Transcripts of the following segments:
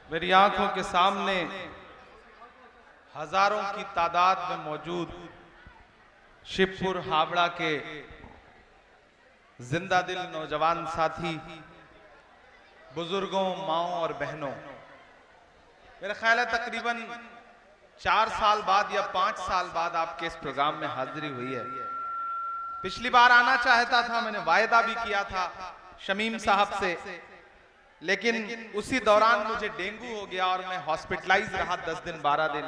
मेरी आंखों के सामने हजारों की तादाद में मौजूद शिवपुर हावड़ा के जिंदा दिल नौजवान साथी, बुजुर्गों, माओं और बहनों, मेरा ख्याल है तकरीबन 4 साल बाद या 5 साल बाद आपके इस प्रोग्राम में हाजिरी हुई है। पिछली बार आना चाहता था, मैंने वायदा भी किया था शमीम साहब से, लेकिन उसी दौरान मुझे डेंगू हो गया और मैं हॉस्पिटलाइज रहा 10 दिन 12 दिन,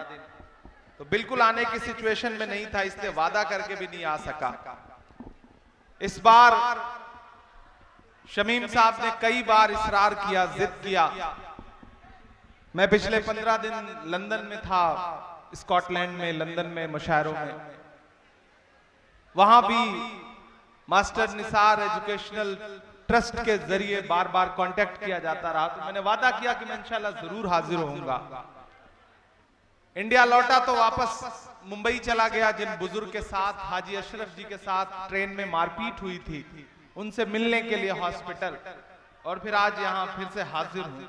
तो बिल्कुल आने की सिचुएशन में नहीं था, इसलिए वादा करके भी नहीं आ सका। इस बार शमीम साहब ने कई बार इसरार किया, जिद किया। मैं पिछले 15 दिन लंदन में था, स्कॉटलैंड में, लंदन में, मुशायरों में, वहां भी मास्टर निसार एजुकेशनल ट्रस्ट के जरिए बार बार कांटेक्ट किया जाता रहा, तो मैंने वादा किया कि मैं इंशाल्लाह जरूर हाजिर होऊंगा। इंडिया लौटा तो वापस मुंबई चला गया, जिन बुजुर्ग के साथ, हाजी अशरफ जी के साथ ट्रेन में मारपीट हुई थी, उनसे मिलने के लिए हॉस्पिटल, और फिर आज यहाँ फिर से हाजिर हूं।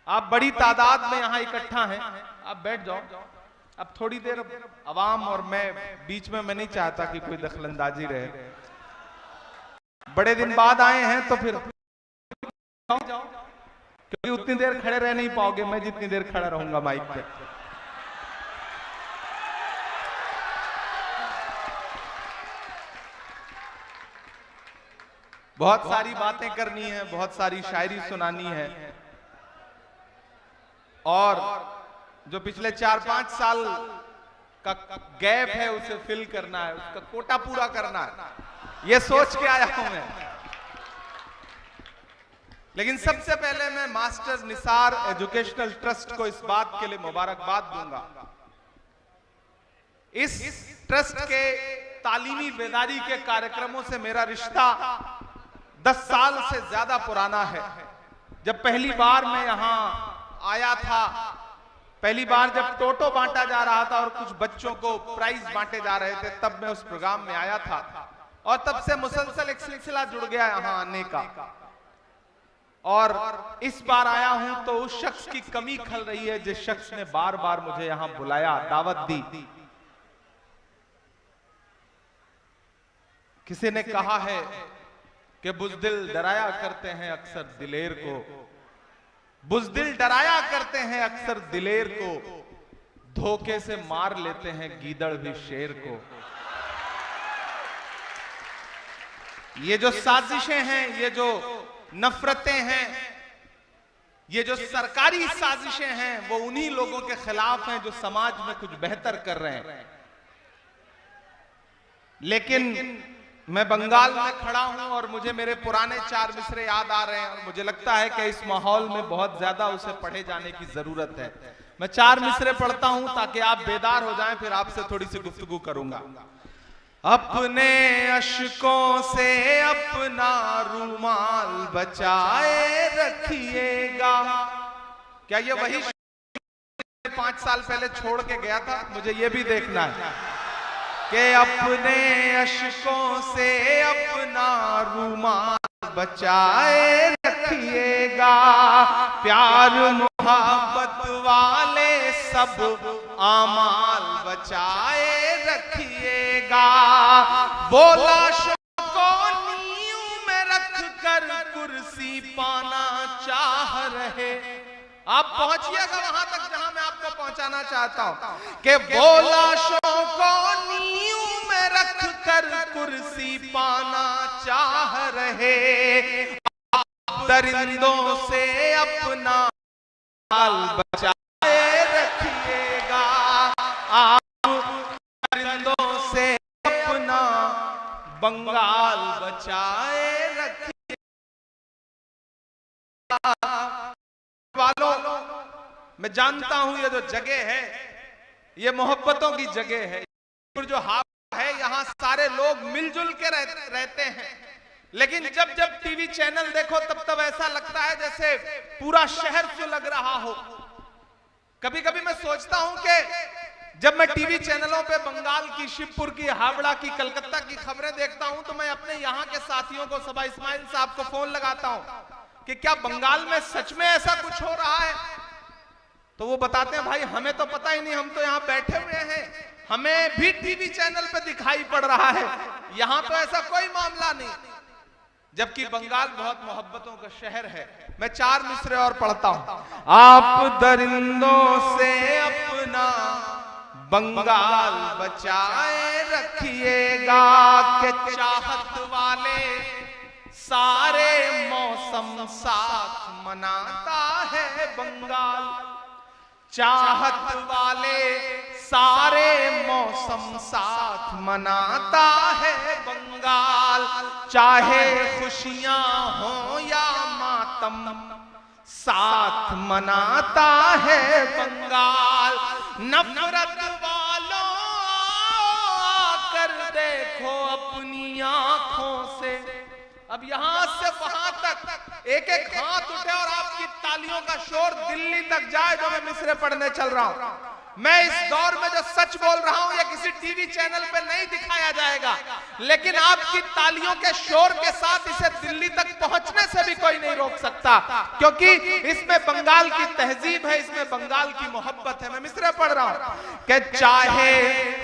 आप बड़ी तादाद में यहाँ इकट्ठा हैं, आप बैठ जाओ। अब थोड़ी देर अवाम और मैं बीच में, मैं नहीं चाहता कि कोई दखलंदाजी रहे। बड़े दिन बाद आए हैं तो फिर जाओ, क्योंकि उतनी देर खड़े रह नहीं पाओगे मैं जितनी देर खड़ा रहूंगा माइक पे। बहुत सारी बातें करनी है, बहुत सारी शायरी सुनानी है, और जो पिछले 4-5 साल का गैप है उसे फिल करना है, उसका कोटा पूरा करना है, ये सोच के आया हूं मैं। लेकिन सबसे पहले मैं मास्टर निसार एजुकेशनल ट्रस्ट को इस बात के लिए मुबारकबाद दूंगा। इस ट्रस्ट के तालीमी बेदारी के कार्यक्रमों से मेरा रिश्ता 10 साल से ज्यादा पुराना है। जब पहली बार मैं यहां आया था, पहली बार जब टोटो बांटा जा रहा था और कुछ बच्चों को प्राइज बांटे जा रहे थे, तब मैं उस प्रोग्राम में आया था, और तब से मुसलसल एक सिलसिला जुड़ गया यहां आने का। और इस बार आया हूं तो उस शख्स की कमी खल रही है जिस शख्स ने बार बार मुझे यहां बुलाया, दावत दी। किसी ने कहा है कि बुज़दिल डराया करते हैं अक्सर दिलेर को, बुज़दिल डराया करते हैं अक्सर दिलेर को, धोखे से मार लेते हैं गीदड़ भी शेर को। ये जो साजिशें हैं, ये जो नफरतें हैं, ये जो सरकारी साजिशें हैं, वो उन्हीं लोगों के खिलाफ हैं जो समाज में कुछ बेहतर कर रहे हैं। लेकिन मैं बंगाल में खड़ा हूं और मुझे मेरे पुराने 4 मिसरे याद आ रहे हैं, और मुझे लगता है कि इस माहौल में बहुत ज्यादा उसे पढ़े जाने की जरूरत है। मैं 4 मिसरे पढ़ता हूं ताकि आप बेदार हो जाएं, फिर आपसे थोड़ी सी गुफ्तगू करूंगा। अपने अशकों से अपना रुमाल बचाए रखिएगा। क्या ये वही 5 साल पहले छोड़ के गया था? मुझे ये भी देखना है कि अपने अशकों से अपना रुमाल बचाए रखिएगा, प्यार मोहब्बत वाले सब आमाल बचाए रखिएगा। बोला को नींव में रख कर कुर्सी पाना चाह रहे, आप पहुंचिएगा वहां तक जहां मैं आपको पहुंचाना चाहता हूं कि बोला को नींव में रख कर कुर्सी पाना चाह रहे, दरिंदों से अपना हाल बचाए रखिएगा, आप दरिंदों से अपना बंगाल बचाए रखिएगा। वालों, मैं जानता हूं ये जो जगह है ये मोहब्बतों की जगह है, जो हावड़ा है यहाँ सारे लोग मिलजुल के रहते हैं, लेकिन जब जब टीवी चैनल देखो तब तब ऐसा लगता है जैसे पूरा शहर सुलग रहा हो। कभी कभी मैं सोचता हूं कि जब मैं टीवी चैनलों पे बंगाल की, शिवपुर की, हावड़ा की, कलकत्ता की खबरें देखता हूं तो मैं अपने यहाँ के साथियों को, सबा इस्माइल साहब को फोन लगाता हूं कि क्या बंगाल में सच में ऐसा कुछ हो रहा है? तो वो बताते हैं भाई हमें तो पता ही नहीं, हम तो यहाँ बैठे हुए हैं, हमें भी टीवी चैनल पे दिखाई पड़ रहा है, यहाँ तो ऐसा कोई मामला नहीं। जबकि बंगाल बहुत मोहब्बतों का शहर है। मैं 4 मिसरे और पढ़ता हूं। आप दरिंदों से अपना बंगाल बचाए रखिएगा, के चाहत वाले सारे मौसम साथ मनाता है बंगाल। चाहत वाले सारे मौसम साथ मनाता है बंगाल। चाहे खुशियां हो या मातम साथ मनाता है बंगाल। नफरत वालों आकर देखो अपनी आंखों से। अब यहां से वहां तक एक एक हाथ उठे और आपकी तालियों का शोर दिल्ली तक जाए जो मैं मिसरे पढ़ने चल रहा हूं। मैं इस दौर में जो सच बोल रहा हूं, ये किसी टीवी चैनल पे नहीं दिखाया जाएगा, लेकिन आपकी तालियों के शोर के साथ इसे दिल्ली तक पहुंचने से भी कोई नहीं रोक सकता, क्योंकि इसमें बंगाल की तहजीब है, इसमें बंगाल की मोहब्बत है। मैं मिसरे पढ़ रहा हूं कि चाहे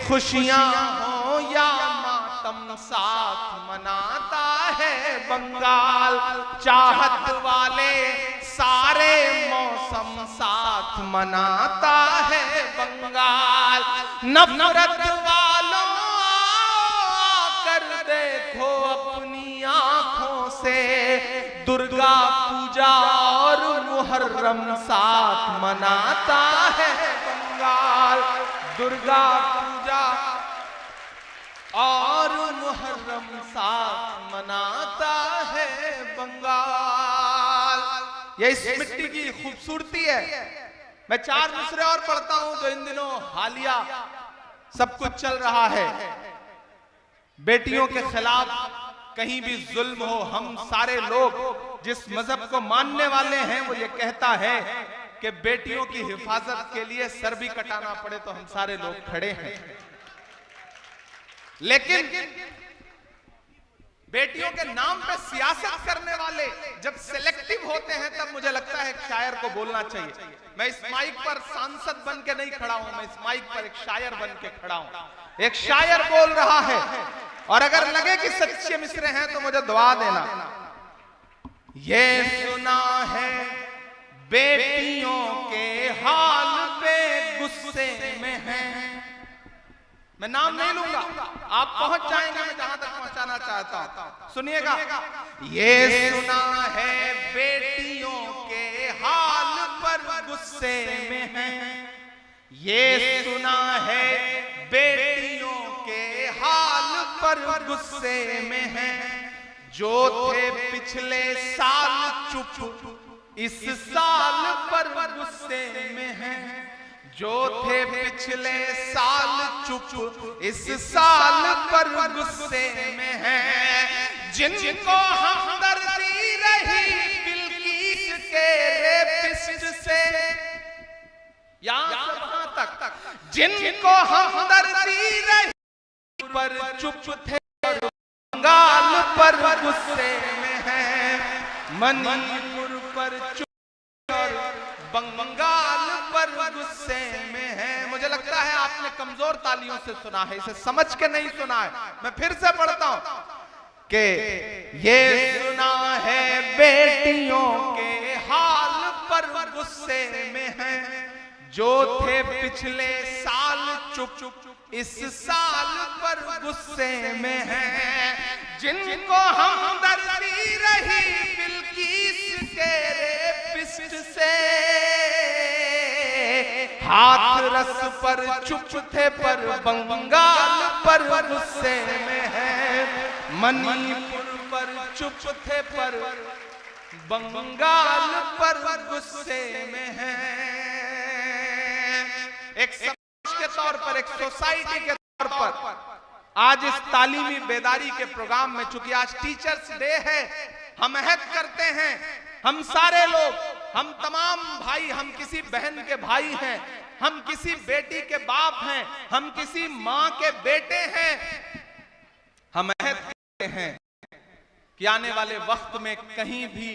खुशियां हो या मातम साथ मनाता है बंगाल। चाहत वाले सारे मौसम साथ मनाता है बंगाल। नफरत वालों कर देखो अपनी आंखों से। दुर्गा पूजा और मुहर्रम साथ मनाता है बंगाल। दुर्गा पूजा और मुहर्रम साथ मनाता है बंगाल। ये इस मिट्टी की खूबसूरती है। मैं 4 मिसरे और पढ़ता हूं जो इन दिनों हालिया सब कुछ चल रहा है। बेटियों के खिलाफ कहीं भी जुल्म हो, हम सारे लोग जिस मजहब को मानने वाले हैं वो ये कहता है कि बेटियों की हिफाजत के लिए सर भी कटाना पड़े तो हम सारे लोग खड़े हैं। लेकिन बेटियों के नाम पे सियासत करने वाले जब सिलेक्टिव होते हैं तब मुझे लगता है एक शायर को बोलना चाहिए। मैं इस माइक पर सांसद बन के नहीं खड़ा हूं, मैं इस माइक पर एक शायर बन के खड़ा हूं। एक शायर बोल रहा है और अगर लगे कि सच्चे मिसरे हैं तो मुझे दुआ देना। ये सुना है बेटियों के हाल पे गुस्से में हैं। मैं नाम नहीं लूंगा, आप पहुंच जाएंगे मैं जहां तक पहुंचाना चाहता हूं। सुनिएगा, ये सुना है बेटियों के हाल पर गुस्से में हैं। ये सुना है बेटियों के हाल पर गुस्से में हैं। जो थे पिछले साल चुप इस साल पर गुस्से में हैं। जो थे पिछले साल चुप इस साल पर गुस्से में हैं। जिनको हमदर्दी रही बिल्किस के रेपिस्ट से, यहां से वहां तक जिनको हमदर्दी रही पर चुप थे बंगाल पर गुस्से में हैं। मणिपुर पर चुप और बंगाल पर गुस्से में है। मुझे लगता है आपने कमजोर तालियों से सुना है, इसे समझ के नहीं सुना है। मैं फिर से पढ़ता हूं कि ये सुना है बेटियों के हाल पर गुस्से में हैं। जो थे पिछले साल चुप इस साल पर गुस्से में हैं। जिनको हमदर्दी रही बिल्किस के रेपिस्ट से, हाथ रस पर चुप थे पर बंगाल पर गुस्से में हैं। मणिपुर पर चुप थे पर बंगाल पर गुस्से में हैं। एक समाज के तौर पर, एक सोसाइटी के तौर पर आज इस तालीमी बेदारी के प्रोग्राम में, चूंकि आज टीचर्स डे है, हम अहद करते हैं, हम सारे लोग, हम तमाम भाई, हम किसी बहन के भाई हैं, हम किसी बेटी के बाप हैं, हम किसी माँ के बेटे हैं। हम अहद करते हैं कि आने वाले वक्त में कहीं भी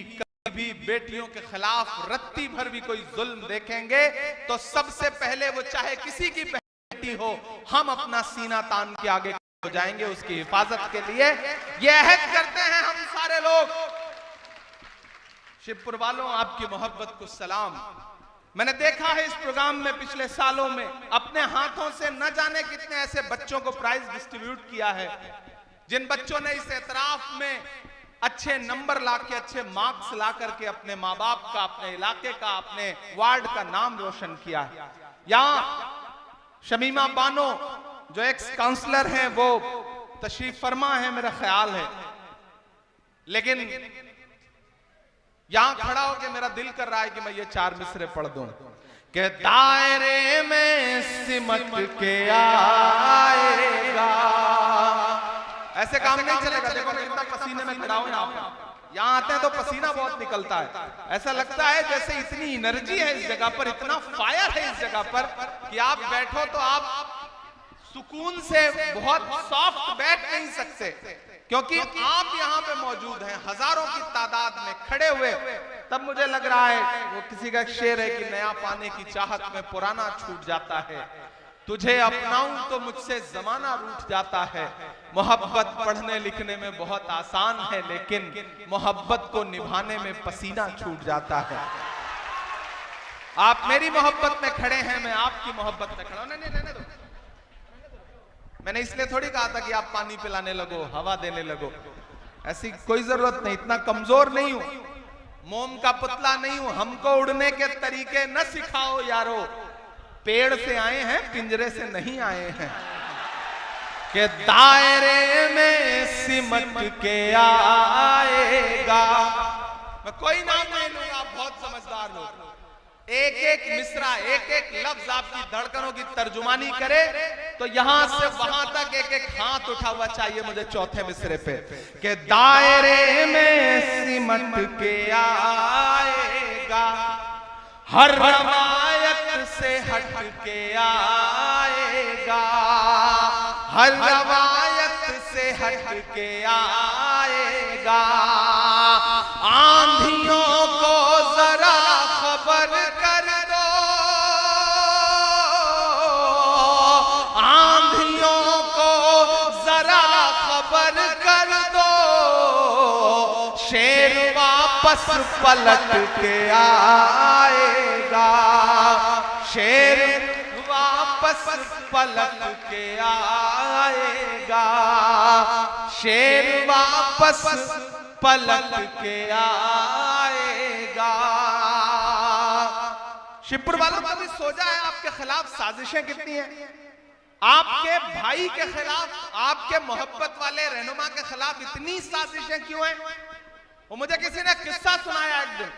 भी बेटियों के खिलाफ रत्ती भर भी कोई जुल्म देखेंगे तो सबसे पहले वो चाहे किसी की बेटी हो, हम अपना सीना तान के आगे हो जाएंगे उसकी हिफाजत के लिए। ये अहद करते हैं हम सारे लोग। शिवपुर वालों, आपकी मोहब्बत को सलाम। मैंने देखा है इस प्रोग्राम में पिछले सालों में अपने हाथों से न जाने कितने ऐसे बच्चों को प्राइज डिस्ट्रीब्यूट किया है, जिन बच्चों ने इस एतराफ में अच्छे नंबर लाके, अच्छे मार्क्स ला करके अपने माँ बाप का, अपने इलाके का, अपने वार्ड का नाम रोशन किया है। यहाँ शमीमा बानो जो एक्स काउंसलर हैं वो तशरीफ फरमा है मेरा ख्याल है, लेकिन यहां खड़ा होकर मेरा दिल कर रहा है कि मैं ये 4 मिसरे पढ़ दूं कि दायरे में सिमट के आएगा। ऐसे काम नहीं चलेगा। देखो मैं कितना पसीने में खड़ा हूं। यहाँ आते हैं तो पसीना बहुत निकलता है। ऐसा लगता है जैसे इतनी एनर्जी है इस जगह पर, इतना फायर है इस जगह पर कि आप बैठो तो आप सुकून से बहुत सॉफ्ट बैठ नहीं सकते, क्योंकि आप यहाँ पे मौजूद हैं हजारों की तादाद में खड़े हुए। तब मुझे लग रहा है वो किसी का शेर है कि नया पाने की चाहत में पुराना छूट जाता है, तुझे अपनाऊं तो मुझसे जमाना रूठ जाता है। मोहब्बत पढ़ने लिखने में बहुत आसान है, लेकिन मोहब्बत को निभाने में पसीना छूट जाता है। आप मेरी मोहब्बत में खड़े हैं, मैं आपकी मोहब्बत में खड़ा हूं। नहीं दो। मैंने इसलिए थोड़ी कहा था कि आप पानी पिलाने लगो, हवा देने लगो, ऐसी कोई जरूरत नहीं। इतना कमजोर नहीं हूं, मोम का पुतला नहीं हूं। हमको उड़ने के तरीके न सिखाओ यारो, पेड़ से आए हैं पिंजरे से नहीं आए हैं। कि दायरे में सिमट के आएगा। मैं कोई नाम नहीं लूंगा, आप बहुत समझदार लोग। एक एक मिसरा, एक एक लफ्ज आपकी धड़कनों की तर्जुमानी करे तो यहां से वहां तक एक एक हाथ उठा हुआ चाहिए मुझे चौथे मिसरे पे। कि दायरे में सिमट के आएगा, हर रवायत से हट के आएगा, हर रवायत से हट के आएगा। आंधियों को जरा खबर कर दो, आंधियों को जरा खबर कर दो, शेर वापस पलट के आएगा, शेर वापस पलट के आएगा, शेर वापस पलट के आएगा। शिवपुर वालों का भी सोचा है आपके खिलाफ साजिशें कितनी हैं, आपके भाई के खिलाफ, आपके मोहब्बत वाले रहनुमा के खिलाफ इतनी साजिशें क्यों हैं। वो मुझे किसी ने किस्सा सुनाया एक दिन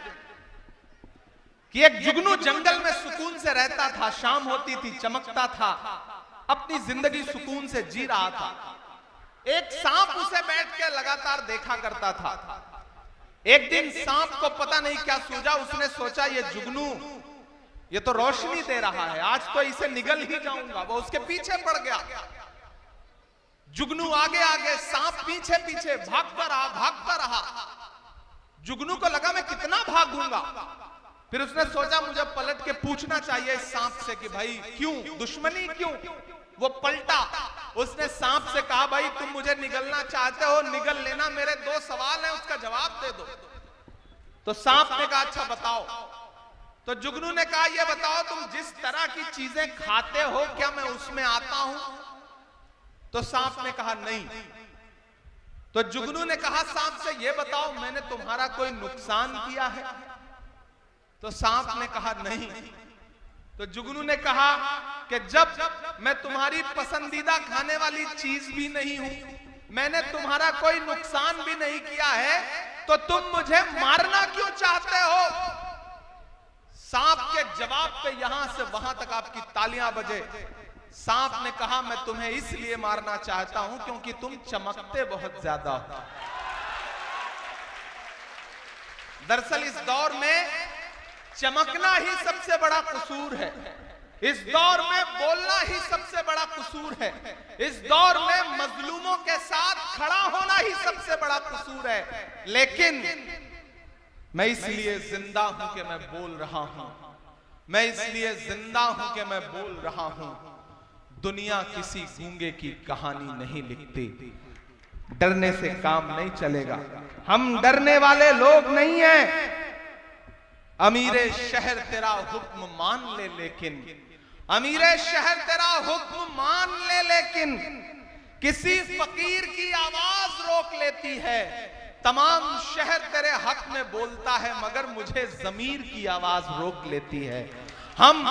कि एक जुगनू जंगल में सुकून से रहता था, शाम होती थी, चमकता था, अपनी जिंदगी सुकून से जी रहा था। एक सांप उसे बैठ के लगातार देखा करता था। एक दिन सांप को पता नहीं क्या सूझा, उसने सोचा ये जुगनू ये तो रोशनी दे रहा है, आज तो इसे निगल ही जाऊंगा। वो उसके पीछे पड़ गया। जुगनू आगे आगे, सांप पीछे पीछे भागता रहा, भागता रहा। जुगनू को लगा मैं कितना भागूंगा। फिर उसने सोचा मुझे पलट के पूछना चाहिए इस सांप से कि भाई क्यों, दुश्मनी क्यों। वो पलटा, उसने सांप से कहा भाई तुम मुझे निगलना चाहते हो, निगल लेना, मेरे 2 सवाल हैं, उसका जवाब दे दो। तो सांप ने कहा अच्छा बताओ। तो जुगनू ने कहा ये बताओ तुम जिस तरह की चीजें खाते हो क्या मैं उसमें आता हूं। तो सांप ने कहा नहीं। तो जुगनू ने कहा सांप से ये बताओ मैंने तुम्हारा कोई नुकसान किया है। तो सांप ने कहा नहीं। तो जुगनू ने कहा कि जब मैं तुम्हारी पसंदीदा खाने वाली चीज भी नहीं हूं, मैंने तुम्हारा कोई नुकसान भी नहीं किया है, तो तुम मुझे मारना क्यों चाहते हो। सांप के जवाब पे यहां से वहां तक आपकी तालियां बजे। सांप ने कहा मैं तुम्हें इसलिए मारना चाहता हूं क्योंकि तुम चमकते बहुत ज्यादा हो। दरअसल इस दौर में चमकना ही सबसे बड़ा कसूर है, इस दौर में बोलना ही सबसे बड़ा कसूर है, इस दौर में मजलूमों के साथ खड़ा होना ही सबसे बड़ा कसूर है। लेकिन मैं इसलिए जिंदा हूं कि मैं बोल रहा हूं, मैं इसलिए जिंदा हूं कि मैं बोल रहा हूं। दुनिया किसी गूंगे की कहानी नहीं लिखती। डरने से काम नहीं चलेगा, हम डरने वाले लोग नहीं हैं। अमीरे शहर तेरा हुक्म मान ले लेकिन, अमीरे शहर तेरा हुक्म मान ले लेकिन किसी फकीर की आवाज रोक लेती है। तमाम शहर तेरे हक में बोलता है मगर मुझे जमीर की आवाज रोक लेती है। हम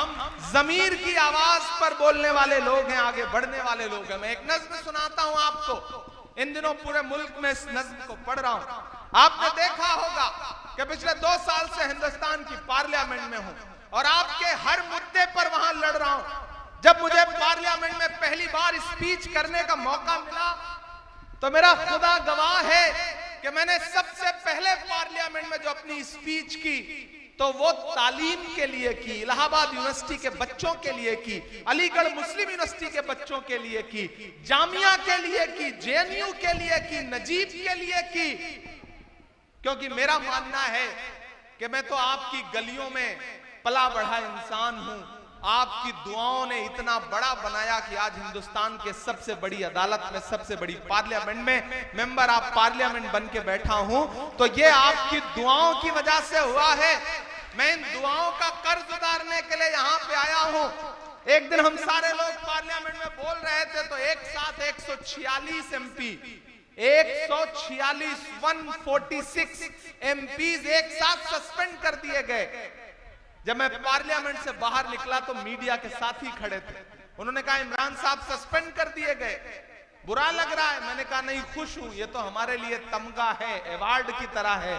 जमीर की आवाज पर बोलने वाले लोग हैं, आगे बढ़ने वाले लोग हैं। मैं एक नज्म सुनाता हूं आपको, इन दिनों पूरे मुल्क में इस नज्म को पढ़ रहा हूं। आपने देखा होगा कि पिछले 2 साल से हिंदुस्तान की पार्लियामेंट में हूं और आपके हर मुद्दे पर वहां लड़ रहा हूं। जब मुझे पार्लियामेंट में पहली बार स्पीच करने का मौका मिला तो मेरा खुदा गवाह है कि मैंने सबसे पहले पार्लियामेंट में जो अपनी स्पीच की तो वो तालीम के लिए की, इलाहाबाद यूनिवर्सिटी के बच्चों के लिए की, अलीगढ़ मुस्लिम यूनिवर्सिटी के बच्चों के लिए की, जामिया के लिए की, जेएनयू के लिए की, नजीब के लिए की। क्योंकि मेरा मानना है कि मैं तो आपकी गलियों में पला बढ़ा इंसान हूं। आपकी दुआओं ने इतना बड़ा बनाया कि आज हिंदुस्तान के सबसे बड़ी अदालत में, सबसे बड़ी पार्लियामेंट में मेंबर ऑफ पार्लियामेंट बन के बैठा हूं, तो ये आपकी दुआओं की वजह से हुआ है। मैं इन दुआओं का कर्ज उतारने के लिए यहाँ पे आया हूं। एक दिन हम सारे लोग पार्लियामेंट में बोल रहे थे तो एक साथ 146 एमपी, 146 146 एमपीज एक साथ सस्पेंड कर दिए गए। जब मैं पार्लियामेंट से बाहर निकला तो मीडिया के साथी खड़े थे, उन्होंने कहा इमरान साहब सस्पेंड कर दिए गए, बुरा लग रहा है। मैंने कहा नहीं, खुश हूं, ये तो हमारे लिए तमगा है, अवार्ड की तरह है।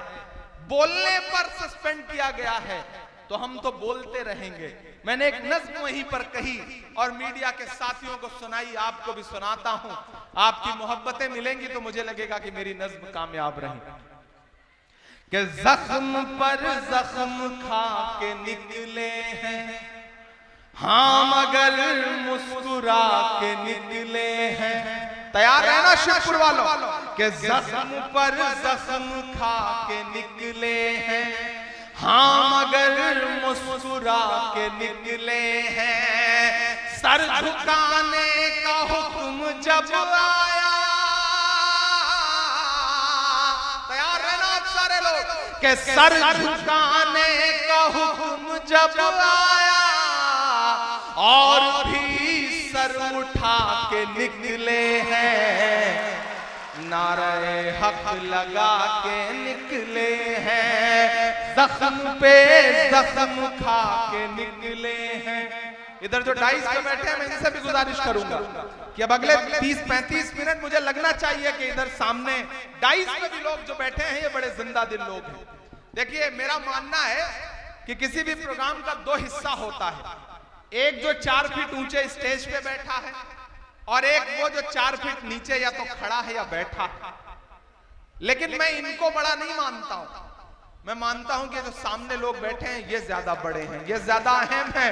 बोलने पर सस्पेंड किया गया है तो हम तो बोलते रहेंगे। मैंने एक नज्म वहीं पर कही और मीडिया के साथियों को सुनाई, आपको भी सुनाता हूं। आपकी मोहब्बतें मिलेंगी तो मुझे लगेगा कि मेरी नज्म कामयाब रही। कि जख्म पर जख्म खा के निकले हैं, हाँ मगर मुस्कुरा के निकले हैं। तैयार रहना शिवपुर वालों, कि जख्म पर जख्म खा के निकले हैं, हाँ मगर मुस्कुरा के निकले हैं। सर झुकाने का हुक्म जब आया, तैयार रहना आप सारे लोग, कि सर झुकाने का हुक्म जब आया और भी सर उठा के निकले हैं। नारे हक लगा के निकले हैं, जख्म पे जख्म खा के निकले हैं। इधर जो डाइस पे बैठे हैं मैं इनसे भी गुजारिश करूंगा कि अब अगले 30-35 मिनट मुझे लगना चाहिए कि इधर सामने डाइस पे भी लोग जो बैठे हैं ये बड़े जिंदा दिल लोग हैं। देखिए मेरा मानना है कि किसी भी प्रोग्राम का 2 हिस्सा होता है, एक जो 4 फीट ऊंचे स्टेज पे बैठा है और एक वो जो 4 फीट नीचे या तो खड़ा है या बैठा है। लेकिन मैं इनको बड़ा नहीं मानता हूं, मैं मानता हूं कि जो सामने लोग बैठे हैं ये ज्यादा बड़े हैं, ये ज्यादा अहम है।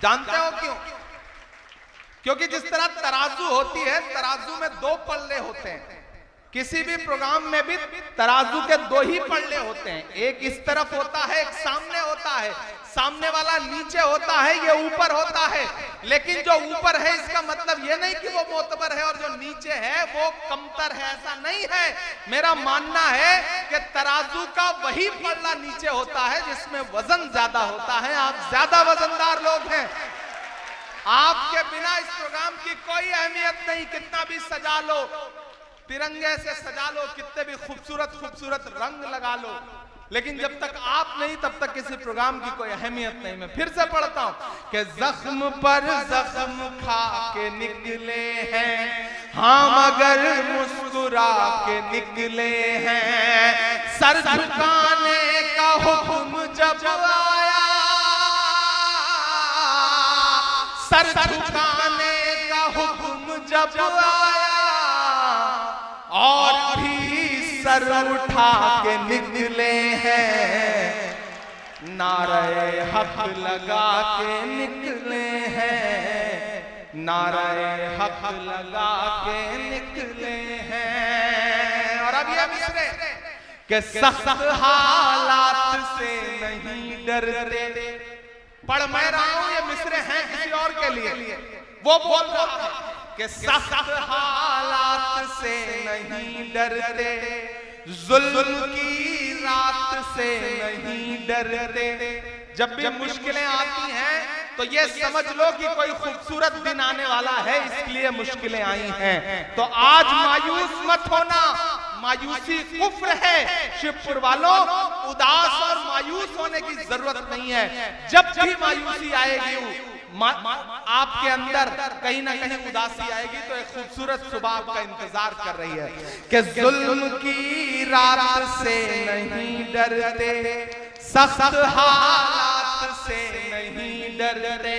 जानते हो क्यों? क्योंकि जिस तरह तराजू होती है, तराजू में 2 पल्ले होते हैं। किसी भी प्रोग्राम में भी तराजू के 2 ही पल्ले होते हैं, एक इस तरफ होता है, एक सामने होता है। सामने वाला नीचे होता है, ये ऊपर होता है। लेकिन जो ऊपर है इसका मतलब ये नहीं कि वो मोतबर है और जो नीचे है वो कमतर है, ऐसा नहीं है। मेरा मानना है कि तराजू का वही पल्ला नीचे होता है जिसमें वजन ज्यादा होता है। आप ज्यादा वजनदार लोग हैं, आपके बिना इस प्रोग्राम की कोई अहमियत नहीं। कितना भी सजा लो, तिरंगे से सजा लो, कितने भी खूबसूरत खूबसूरत रंग लगा लो, लेकिन जब तक आप नहीं तब तक किसी प्रोग्राम की कोई अहमियत नहीं। मैं फिर से पढ़ता हूं कि जख्म पर जख्म खा के निकले हैं, हाँ मगर मुस्कुरा के निकले हैं। सर झुकाने का हुक्म जब आया, सर झुकाने का हुक्म जब आया और भी सर उठा के निकले हैं। नारे हक लगा के निकले हैं, नारे हक लगा के निकले हैं। और अब ये मिसरे कि सख्त हालात से नहीं डरते। पढ़ मैं रहा हूं, ये मिसरे हैं किसी और के लिए। वो बोल रहा है कि सख्त हालात से नहीं डरते, जुल्म की रात से नहीं डरते। जब भी मुश्किलें आती हैं तो ये समझ लो कि कोई खूबसूरत दिन आने वाला है, इसलिए मुश्किलें आई हैं। तो आज मायूस मत होना, मायूसी कुफ्र है। शिवपुर वालों, उदास और मायूस होने की जरूरत नहीं है। जब भी मायूसी आएगी आपके अंदर कहीं ना कहीं उदासी आएगी, तो एक खूबसूरत सुबह आपका इंतजार कर रही है कि जुल्म की रात से नहीं डरते, सख्त हालात से नहीं डरते।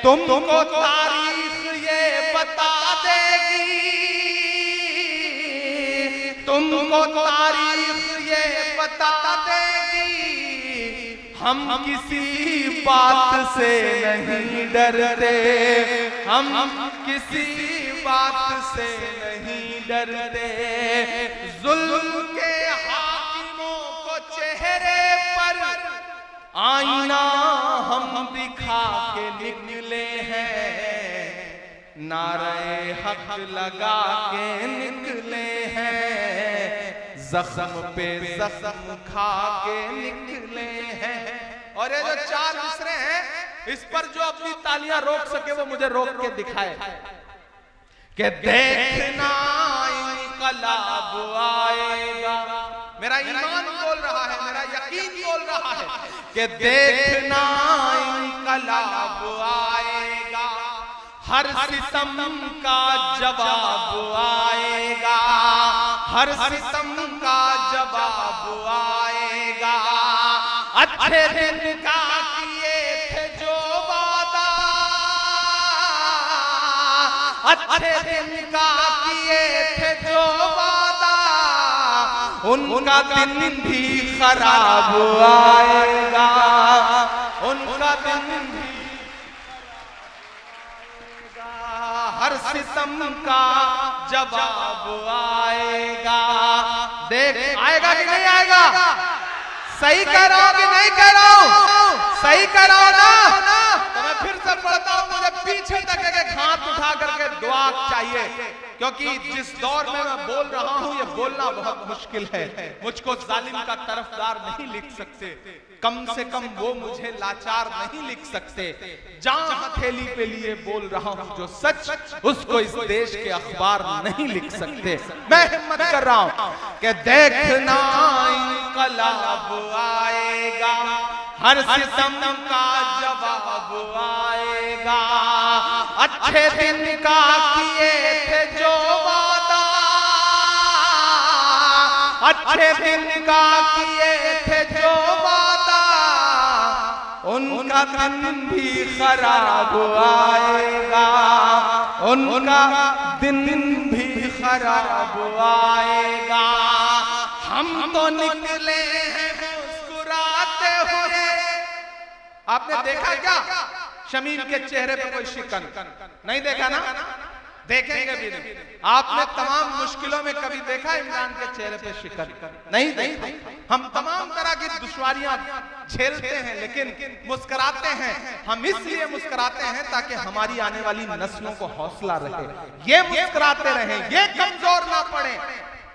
तुमको तारीख ये बता देगी, तुमको तारीख ये बता देगी, हम किसी बात से नहीं डरते, हम किसी बात से नहीं डरते। जुल्म के हाकिमों को चेहरे पर आईना हम दिखा के निकले हैं, नारे हक लगा के निकले हैं, जख्म पे जख्म खा के निकले हैं। और ये जो चार मिसरे हैं, इस पर जो अपनी तालियां रोक सके वो मुझे रोक के दिखाए कि देखना इनकलाब आएगा। मेरा ईमान बोल रहा है, मेरा यकीन बोल रहा है कि देखना इनकलाब आएगा, हर सितम का जवाब आएगा, हर सितम का जवाब आएगा। अच्छे दिन का किए थे जो वादा, अच्छे दिन का किए थे जो वादा, उनका दिन भी खराब आएगा, उनका दिन भी हर सितम का जवाब आएगा। देख आएगा कि नहीं आएगा? सही कह रहा हूं कि नहीं कह रहा हूं? सही कह रहा हूं ना? तो मैं फिर से पढ़ता हूं, मुझे पीछे तक एक हाथ उठा करके दुआ चाहिए, क्योंकि जिस दौर में मैं बोल रहा हूं ये बोलना बहुत मुश्किल है। मुझको जालिम का तरफदार नहीं लिख सकते, कम से कम वो मुझे लाचार नहीं लिख सकते। जहां हथेली पे लिए बोल रहा हूं जो सच, उसको इस देश के अखबार नहीं लिख सकते। मैं हिम्मत कर रहा हूं कि देखना इनकलाब आएगा, हर सितम का जवाब आएगा। अच्छे दिन का किए थे जो वादा, अच्छे दिन का किए थे जो वादा, उनका दिन भी खराब आएगा, उनका दिन भी खराब आएगा। हम तो निकले हैं मुस्कुराते हुए। आपने देखा क्या शमीम के चेहरे पे कोई शिकन? नहीं देखा ना, देखेंगे भी नहीं। आपने तमाम मुश्किलों में कभी देखा इमरान के चेहरे पे शिकन? नहीं देखा। हम तमाम तरह की दुश्वारियां झेलते हैं लेकिन मुस्कुराते हैं। हम इसलिए मुस्कुराते हैं ताकि हमारी आने वाली नस्लों को हौसला रहे, ये मुस्कुराते रहें, ये कमजोर ना पड़े।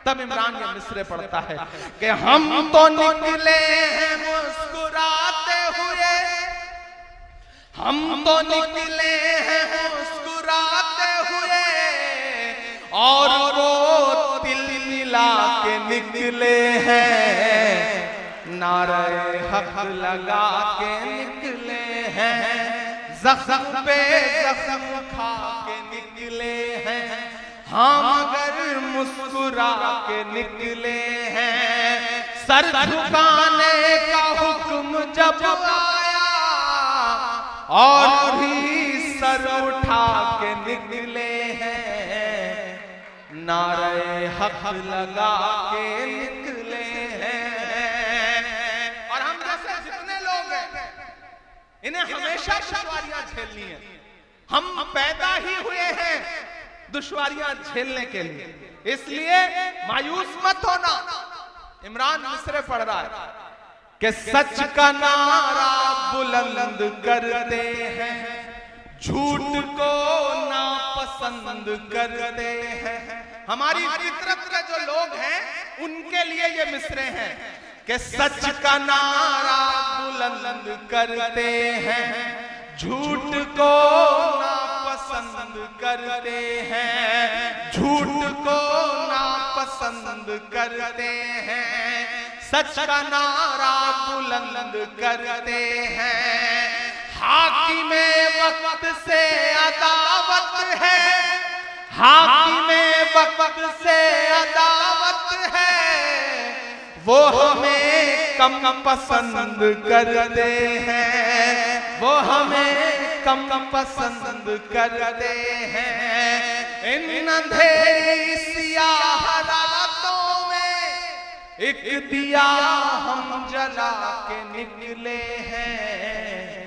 तब इमरान ये मिसरे पढ़ता है कि हम तो निकले हैं मुस्कुराते हुए, हम तो निकले हैं मुस्कुराते हुए, और वो तिल मिला के निकले हैं, नारे हक लगा के निकले हैं, जख्म पे जख्म खा के निकले हैं। हम अगर मुस्कुरा के निकले हैं, सर झुकाने का हुक्म जब आया और भी सर उठा के निकले हैं, नारे हक लगा के निकले हैं। और हम जैसे जितने लोग हैं इन्हें हमेशा दुश्वारियां झेलनी है। हम पैदा ही हुए हैं दुश्वारियां झेलने के लिए, इसलिए मायूस मत होना। इमरान मिसरे पढ़ रहा है कि सच का नारा बुलंद करते हैं, झूठ को नापसंद करते हैं। हमारी फितरत के जो लोग हैं उनके लिए ये मिसरे हैं कि सच का नारा बुलंद करते हैं, झूठ को नापसंद करते हैं, झूठ को नापसंद करते हैं, सच का नारा बुलंद करते हैं। हाकिमे वक्त से अदावत है, हाकिमे वक्त से अदावत है, वो हमें कम पसंद करते हैं, वो हमें कम पसंद करते हैं। इन अंधेरी सियाह रातों में एक दिया हम जला के निकले हैं,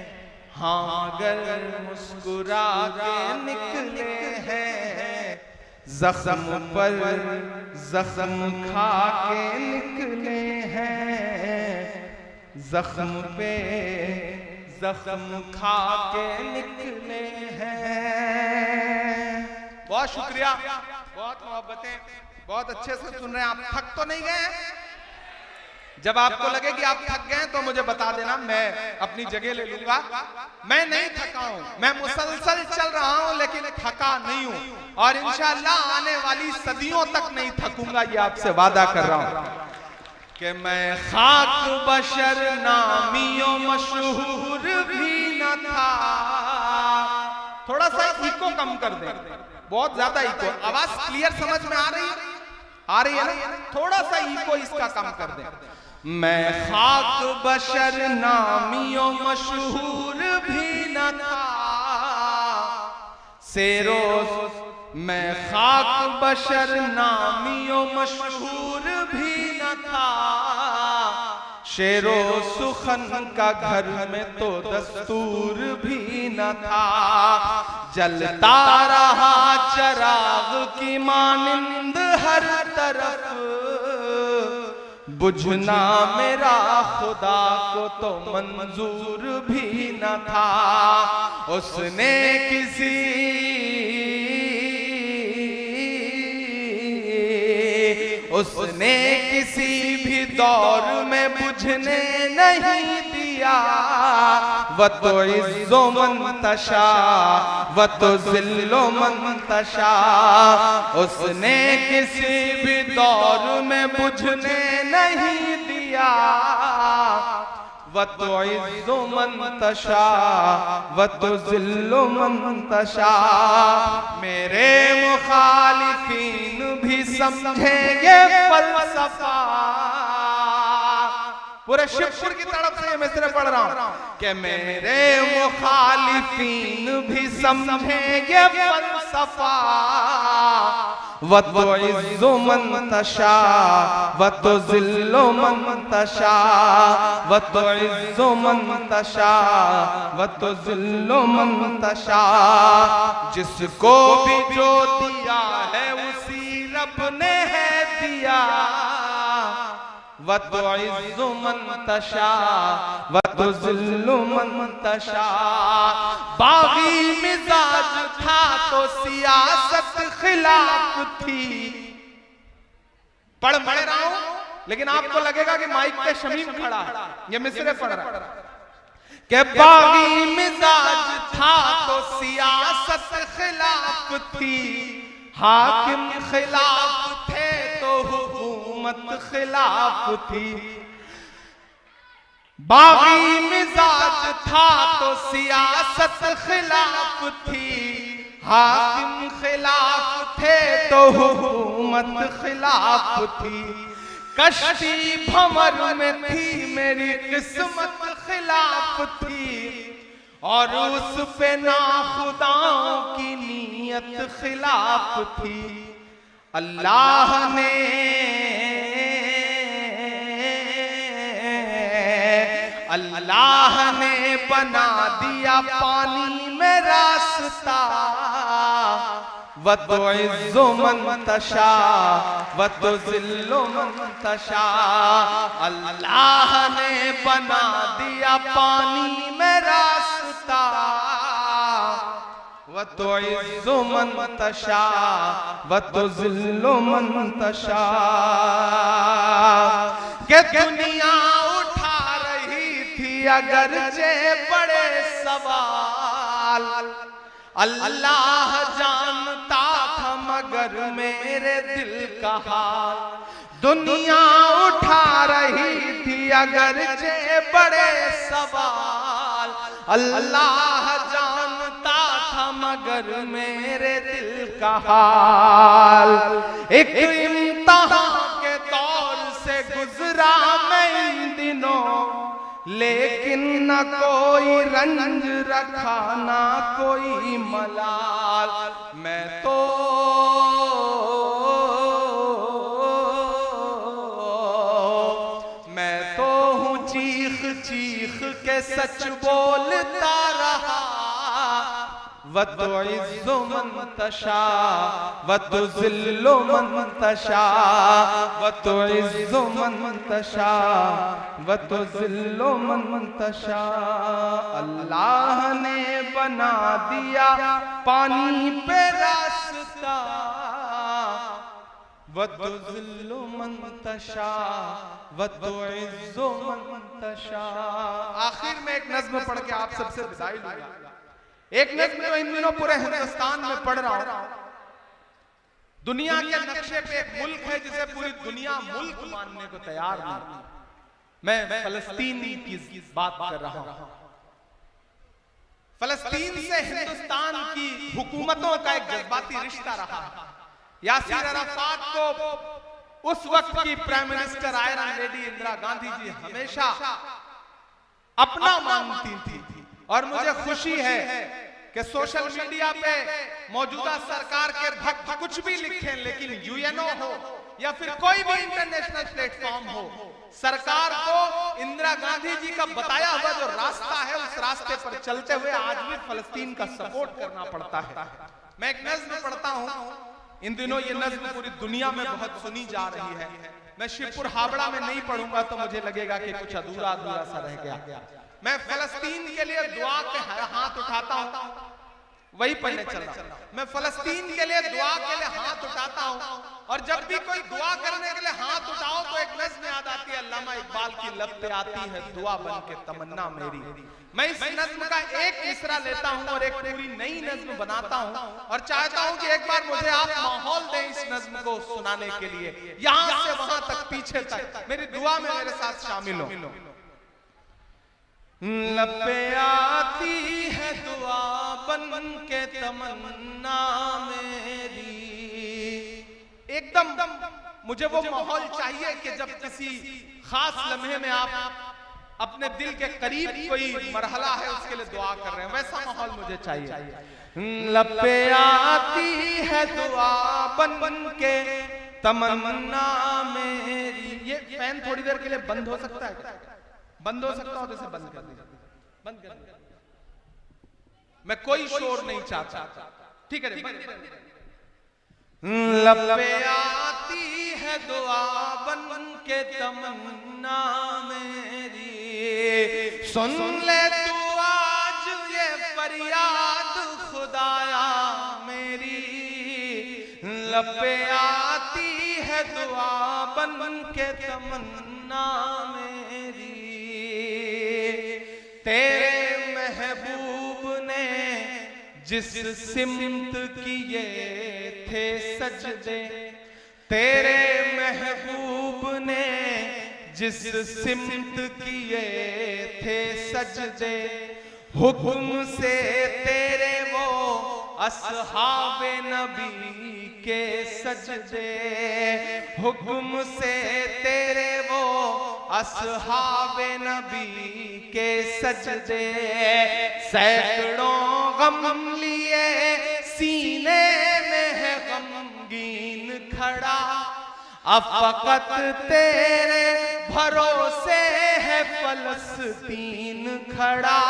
हाँ अगर मुस्कुरा के निकले हैं, जख्म पर जख्म खा के निकले हैं, जख्म पे जख्म खा के निकले हैं। बहुत शुक्रिया, बहुत मोहब्बतें, बहुत अच्छे से सुन रहे हैं आप। थक तो नहीं गए? जब आपको लगे कि आप थक गए तो मुझे बता देना, मैं अपनी जगह ले लूंगा। मैं नहीं थका हूं, मैं मुसलसल चल रहा हूं लेकिन थका नहीं हूं, और इंशाअल्लाह आने वाली सदियों तक नहीं थकूंगा, ये आपसे वादा कर रहा हूं कि मैं खाक बशर नामियों मशहूर भी न था। थोड़ा सा इको कम कर दे, बहुत ज्यादा इको। आवाज क्लियर समझ में आ रही है? आ रही है ना? थोड़ा सा इको इसका कम कर दे। मैं खाक बशर नामियों मशहूर भी न था, सेरो मैं खाक बशर नामियों मशहूर भी न था, शेरो सुखन का घर में तो दस्तूर भी न था, जलता रहा चराग की मानिंद हर तरफ, बुझना मेरा खुदा को तो मंजूर भी न था। उसने किसी भी दौर में बुझने नहीं दिया, व तो इज़्ज़ो मंतशा व तो ज़िल्लो मंतशा। उसने किसी भी दौर में बुझने नहीं दिया, व तो इज़्ज़ो मंतशा व तो ज़िल्लो मंतशा। मेरे मुखालिफीन भी समझेंगे फलसफा। पूरे शिवपुर की तरफ से ये मिसरे पढ़ रहा हूं कि मेरे मुखालिफीन भी समझेंगे फलसफा, व तो इज़्ज़ो मंतशा व तो ज़िल्लो मंतशा, व तो इज़्ज़ो मंतशा व तो ज़िल्लो मंतशा। जिसको भी जो दिया है उसी रब ने है दिया, व तो इज़्ज़ो मंतशा व तो ज़िल्लो मंतशा। बागी मिजाज था तो सियासत खिलाफ थी। पढ़ रहा हूं लेकिन आपको लगेगा कि माइक पे शमीम खड़ा है, ये मिसरे पढ़ रहा है कि बागी मिजाज था तो सियासत खिलाफ थी, हाकिम खिलाफ थे तो हुकूमत खिलाफ थी। बागी मिजाज था तो सियासत खिलाफ थी, हाकिम खिलाफ थे तो हुकूमत खिलाफ थी। कश्ती भंवर में थी मेरी किस्मत खिलाफ थी, और उस पे नाखुदाओं की नीयत खिलाफ थी। अल्लाह ने बना दिया पानी में रास्ता, व तुइज़्ज़ु मन तशा व तुज़िल्लु मन तशा। अल्लाह ने बना दिया पानी में रास्ता, व तुइज़्ज़ु मन तशा व तुज़िल्लु मन तशा। के दुनिया उठा रही थी अगरचे बड़े सवाल, अल्लाह जानता था मगर मेरे दिल का हाल। दुनिया उठा रही थी अगरचे बड़े सवाल, अल्लाह जानता था मगर मेरे दिल का हाल। एक इम्तिहान के दौर से गुजरा मैं इन दिनों, लेकिन न कोई रंज रखा ना कोई मलाल। मैं तो हूँ चीख चीख के सच बोलता रहा, व तुइज़्ज़ु मन तशा व तुज़िल्लु मन तशा व तुइज़्ज़ु मन तशा व तुज़िल्लु मन तशा। अल्लाह ने बना दिया पानी पे रास्ता, व तुज़िल्लु मन तशा व तुइज़्ज़ु मन तशा। आखिर में एक नज़्म पढ़ के आप सबसे विदाई लूंगा। एक नज़्म तो इन दिनों पूरे हिंदुस्तान में पढ़ रहा हूं। दुनिया के नक्शे पे एक मुल्क है जिसे पूरी दुनिया मुल्क मानने को तैयार नहीं। मैं फलस्तीन की बात कर रहा हूं। फलस्तीन से हिंदुस्तान की हुकूमतों का एक जज्बाती रिश्ता रहा। यासिर अराफात को उस वक्त की prime minister iron lady Indira Gandhi ji हमेशा अपना मानती थी, और मुझे खुशी है कि सोशल मीडिया पे मौजूदा सरकार के भक्त कुछ भी लिखें, लेकिन यूएनओ हो या फिर कोई भी इंटरनेशनल प्लेटफॉर्म हो, सरकार को इंदिरा गांधी जी का बताया हुआ जो रास्ता है उस रास्ते पर चलते हुए आज भी फलस्तीन का सपोर्ट करना पड़ता है। मैं एक नज़्म पढ़ता हूं। इन दिनों ये नज़्म पूरी दुनिया में बहुत सुनी जा रही है। मैं शिवपुर हावड़ा में नहीं पढ़ूंगा तो मुझे लगेगा कि कुछ अधूरा अधूरा सा रह गया। मैं फलस्तीन के लिए दुआ के हाथ उठाता हूं, वही पढ़ने चल रहा हूं। मैं फलस्तीन के लिए दुआ के लिए हाथ उठाता हूं, और जब भी कोई दुआ करने के लिए हाथ उठाओ तो एक नज़्म याद आती है, अल्लामा इकबाल की लब पे आती है दुआ बन के तमन्ना मेरी। मैं इस नज़्म का एक मिसरा लेता हूं और एक पूरी नई नज़्म बनाता हूं, और चाहता हूं कि एक बार मुझे आप माहौल दें इस नज़्म को सुनाने के लिए। यहां से वहां तक, पीछे तक मेरी दुआ में मेरे साथ शामिल हो। लब पे आती है दुआ बन के तमन्ना मेरी। एकदम मुझे वो माहौल चाहिए कि जब किसी खास लम्हे में आप अपने दिल के करीब कोई मरहला है उसके लिए दुआ कर रहे हैं, वैसा माहौल मुझे चाहिए। लब पे आती है दुआ बन के तमन्ना मेरी। ये फैन थोड़ी देर के लिए बंद हो सकता है? बंद हो सकता हो तो इसे बंद कर दीजिए, बंद कर दीजिए। मैं कोई शोर नहीं चाहता, ठीक है? लब पे आती है दुआ बन के तमन्ना मेरी, सुन ले तू आज ये फरियाद खुदाया मेरी। लब पे आती है दुआ बन के तमन्ना मेरी। तेरे महबूब ने जिस सिमत किए थे सजदे, तेरे महबूब ने जिस सिमत किए थे सजदे, हुक्म से तेरे वो अस्हाबे नबी के सजदे, हुक्म से तेरे वो अस्हाबे नबी के सजदे। सैकड़ों गम लिए सीने में है गमगीन खड़ा, अब फकत तेरे भरोसे है फलस्तीन खड़ा,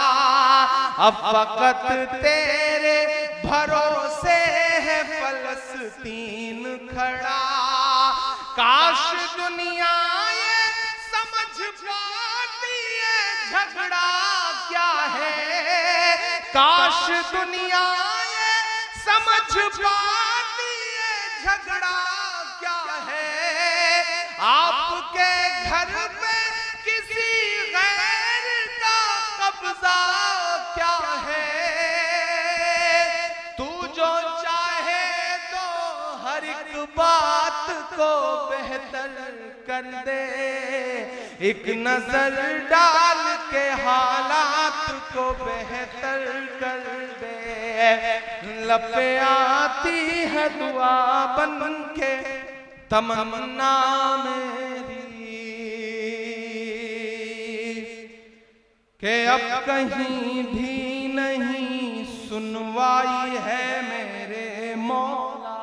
अब फकत तेरे भरोसे है फलस्तीन खड़ा। काश दुनिया ये समझ पाती है झगड़ा क्या है, काश दुनिया ये समझ पाती है झगड़ा क्या है। आपके घर पे किसी गैर का कब्जा क्या है। तू जो चाहे तो हर एक बात को बेहतर कर दे, एक नजर डाल के हालात को बेहतर कर दे। लपे आती है दुआ बन के तमन्ना मेरी कि अब कहीं भी नहीं सुनवाई है मेरे मौला।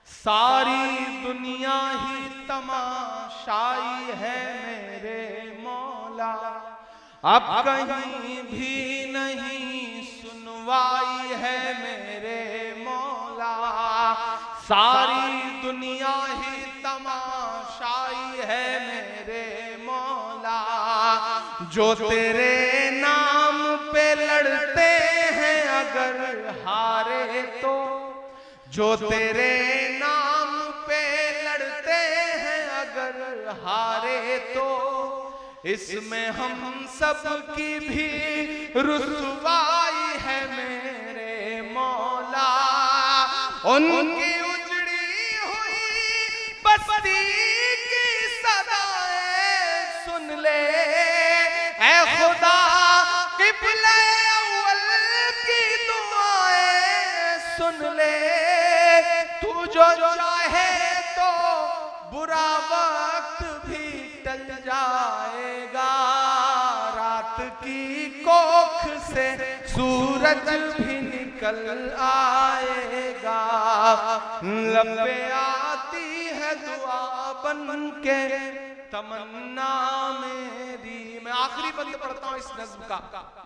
सारी दुनिया ही तमाशाई है मेरे मौला। अब कहीं भी नहीं सुनवाई है मेरे मौला। सारी दुनिया ही तमाशाई है मेरे मौला। जो तेरे नाम पे लड़ते हैं अगर हारे तो, जो तेरे नाम पे लड़ते हैं अगर हारे तो, इसमें हम सब की भी रुसवाई है मेरे मौला। उनकी उजड़ी हुई बस्ती की सदाएं सुन ले ऐ खुदा, क़िबला अव्वल की दुआएं सुन ले। तू जो चाहे तो बुरा वक्त भी टल जाएगा, रात की कोख से सूरज भी निकल आएगा। लबे आती है दुआ बन के तमन्ना मेरी। मैं आखिरी बंद पढ़ता हूँ इस नज्म का,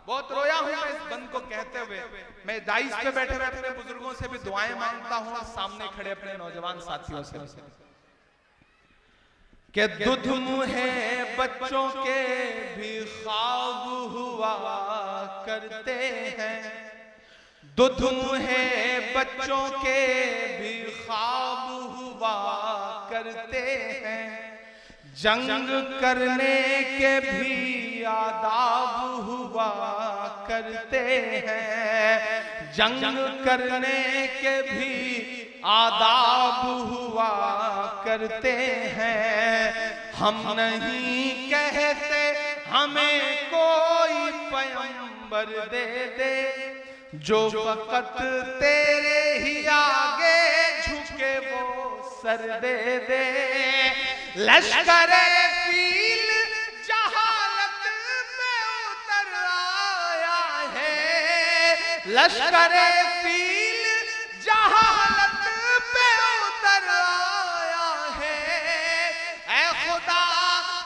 बहुत रोया हूँ मैं इस बंद को कहते हुए। मैं दाइस पे बैठे हुए अपने बुजुर्गों से भी दुआएं मांगता हूँ और सामने खड़े अपने नौजवान साथियों से कि दुध मुहे बच्चों के भी ख्वाब हुआ करते हैं, दुध मुहे बच्चों के भी ख्वाब हुआ करते हैं। जंग करने के भी आदाब हुआ करते हैं, जंग करने के भी आदाब हुआ करते हैं। हम नहीं कहते हमें कोई पैगंबर दे दे, जो फकत तेरे ही आगे झुके वो सर दे दे। लश्करे फील जहालत में उतर आया है, लश्करे फील जहालत पे उतर आया है। ऐ खुदा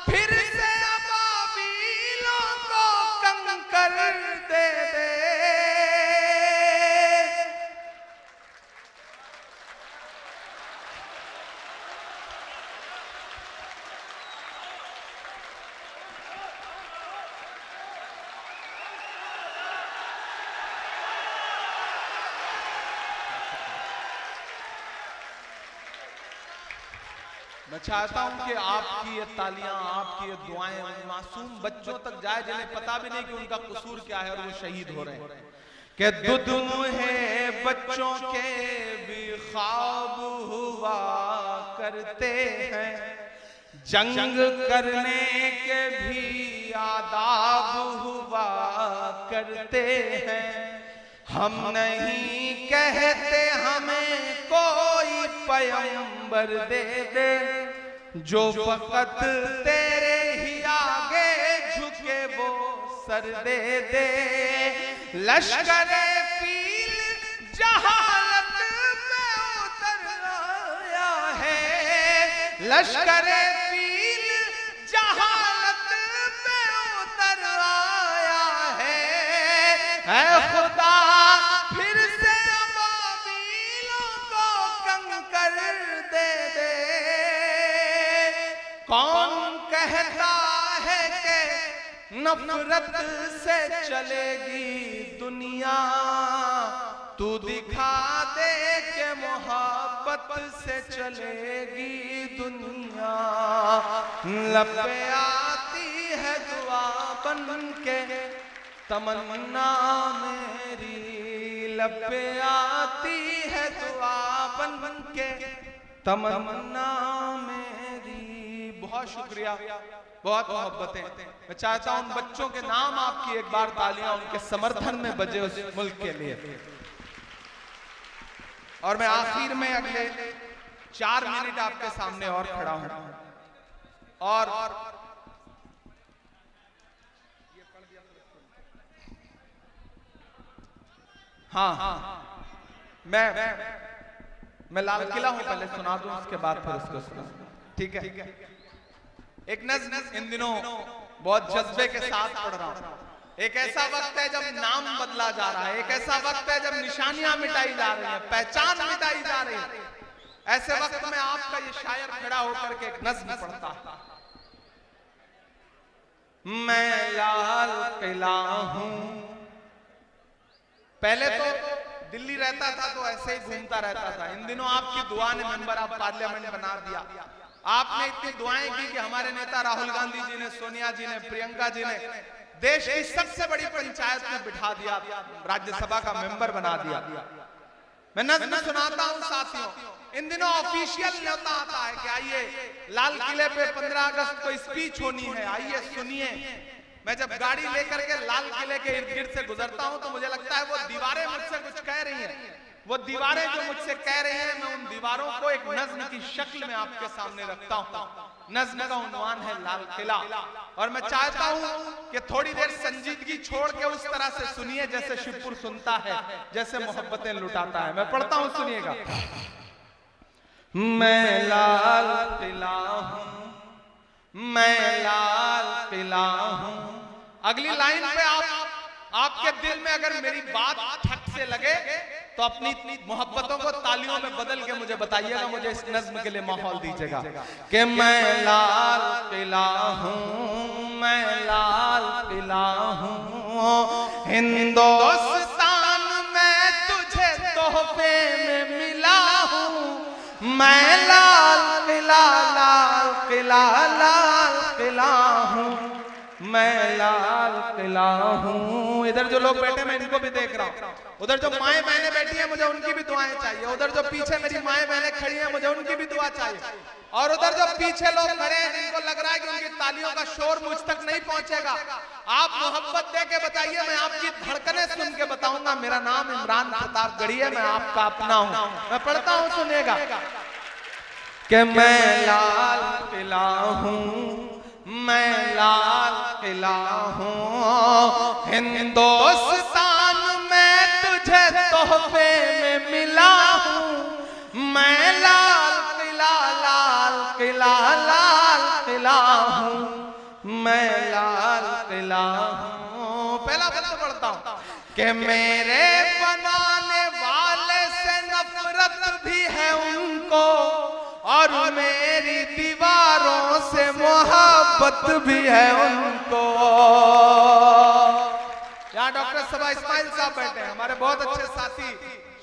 फिर से अबाबीलों को कंकर दे दे। मैं चाहता हूं कि आपकी ये तालियां, आपकी ये दुआएं उन मासूम बच्चों तक जाए जिन्हें पता भी नहीं कि उनका कसूर क्या है और वो शहीद हो रहे हैं। कि दुध मुहे बच्चों के भी ख्वाब हुआ करते हैं, जंग करने के भी आदाब हुआ करते हैं। हम नहीं कहते हमें कोई पैगंबर दे दे, जो फकत तेरे ही आगे झुके वो सर दे दे। लश्करे फील जहालत में उतर आया है, लश्करे फील जहालत में उतर आया है। ऐ खुदा फिर से अबाबीलों को कंकर कौन कहता है कि नफरत से चलेगी दुनिया, तू दिखा दे के मोहब्बत से चलेगी दुनिया। लब पे आती है दुआ बन के तमन्ना मेरी, लब पे आती है दुआ बन के तमन्ना मेरी। बहुत शुक्रिया, बहुत मोहब्बतें। मैं चाहता हूं उन बच्चों के नाम आपकी एक बार तालियां उनके समर्थन में बजे उस मुल्क के लिए। और मैं आखिर में अगले 4 मिनट आपके सामने और खड़ा हूं और हाँ, मैं लाल किला हूं, पहले सुना दूं उसके बाद फिर उसको सुना, ठीक है? एक नज़्म इन दिनों बहुत जज्बे के साथ पढ़ रहा हूं। एक ऐसा वक्त है जब नाम बदला जा रहा है, एक ऐसा वक्त है जब निशानियां मिटाई जा रही है, पहचान मिटाई जा रही है। ऐसे वक्त में आपका ये शायर खड़ा होकर के एक नज़्म पढ़ता है। मैं लाल किला हूं। पहले तो दिल्ली रहता था तो ऐसे ही घूमता रहता था। इन दिनों आपकी दुआ ने मेंबर ऑफ पार्लियामेंट बना दिया। आपने इतनी दुआएं की कि हमारे नेता राहुल गांधी जी ने, सोनिया जी ने, प्रियंका जी ने देश की सबसे बड़ी पंचायत में बिठा दिया, राज्यसभा का मेंबर बना दिया। मैं नज़्म सुनाता हूं साथियों। इन दिनों ऑफिशियल न्योता आता है कि आइए लाल किले पे 15 अगस्त को स्पीच होनी है, आइए सुनिए। मैं जब गाड़ी लेकर के लाल किले के इर्द गिर्द से गुजरता हूं तो मुझे लगता है वो दीवारें मुझसे कुछ कह रही हैं। वो दीवारें जो मुझसे कह रही हैं, मैं उन दीवारों को एक नज़्म की शक्ल में आपके सामने रखता हूं। नज़्म का उन्वान है लाल किला। और मैं चाहता हूं कि थोड़ी देर संजीदगी छोड़ के उस तरह से सुनिए जैसे शिवपुर सुनता है, जैसे मोहब्बतें लुटाता है। मैं पढ़ता हूं, सुनिएगा। मैं लाल किला हूं, मैं लाल किला हूं। अगली लाइन पे आपके दिल में अगर मेरी बात ठक से लगे तो अपनी मोहब्बतों को तालियों में बदल के मुझे बताइएगा, मुझे इस नज़्म के लिए माहौल दीजिएगा कि मैं लाल किला हूं, मैं लाल किला हूं। हिंदुस्तान में तुझे तोहफे में मिला हूं। मैं लाल किला, लाल किला, लाल किला हूं। मैं लाल किला हूं। इधर जो लोग बैठे मैं इनको भी देख रहा हूं। उधर जो माएं बहनें बैठी हैं मुझे उनकी भी दुआएं चाहिए। उधर जो पीछे मेरी माएं बहनें खड़ी हैं मुझे उनकी भी दुआ चाहिए। और उधर जो पीछे लोग खड़े हैं जिनको लग रहा है कि उनकी तालियों का शोर मुझ तक नहीं पहुंचेगा, आप मोहब्बत दे के बताइए, मैं आपकी धड़कनें सुन के बताऊंगा। मेरा नाम इमरान प्रताप गढ़ी है, मैं आपका अपना हूं। मैं पढ़ता हूं, सुनिएगा कि मैं लाल किला हूं, मैं लाल किला हूं। हिंदुस्तान में तुझे तोहफे में मिला हूं। मैं लाल किला, लाल किला, लाल किला हूं। मैं लाल किला हूं। पहला बंद पढ़ता हूं कि मेरे बनाने वाले से नफरत भी है उनको और मेरी दीवारों से मोहब्बत भी है उनको। यहाँ डॉक्टर सबा इस्माइल साहब बैठे हैं, हमारे बहुत अच्छे साथी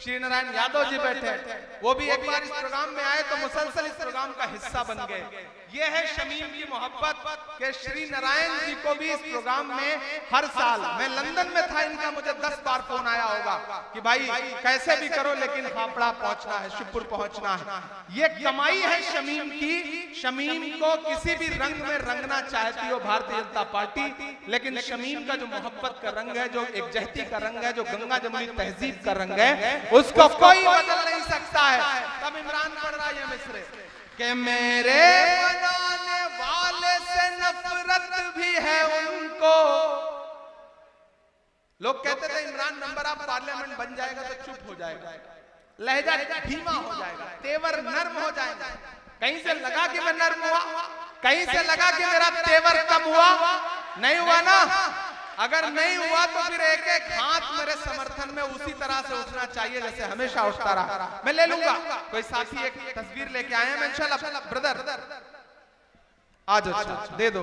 श्री नारायण यादव जी बैठे हैं। वो भी एक बार इस प्रोग्राम में आए तो मुसलसल इस प्रोग्राम का हिस्सा बन गए। ये है शमीम की मोहब्बत के श्री नारायण जी को भी इस प्रोग्राम में हर साल, मैं लंदन में था, इनका मुझे 10 बार फोन आया होगा कि भाई कैसे भी करो लेकिन हापड़ा पहुंचना है, शिवपुर पहुंचना है। ये कमाई है शमीम की। शमीम को किसी भी रंग में रंगना चाहती हो भारतीय जनता पार्टी, लेकिन शमीम का जो मोहब्बत का रंग है, जो एकजहती का रंग है, जो गंगा जमुनी तहजीब का रंग है, उसको कोई बदल नहीं सकता है। तब इमरान पढ़ रहा है मिसरे कि मेरे बनाने वाले से नफरत भी है उनको। लोग कहते थे इमरान मेंबर ऑफ पार्लियामेंट बन जाएगा तो चुप हो जाएगा, लहजा धीमा हो जाएगा, तेवर नर्म हो जाएगा। कहीं से लगा कि मैं नर्म हुआ, कहीं से लगा कि मेरा तेवर कब हुआ? नहीं हुआ ना। अगर नहीं हुआ तो फिर एक एक हाथ मेरे समर्थन में उसी तरह से उठना चाहिए जैसे हमेशा उठता रहा। मैं ले लूंगा। कोई साथी एक तस्वीर लेके आए हैं, इंशाल्लाह। ब्रदर आ जाओ, दे दो।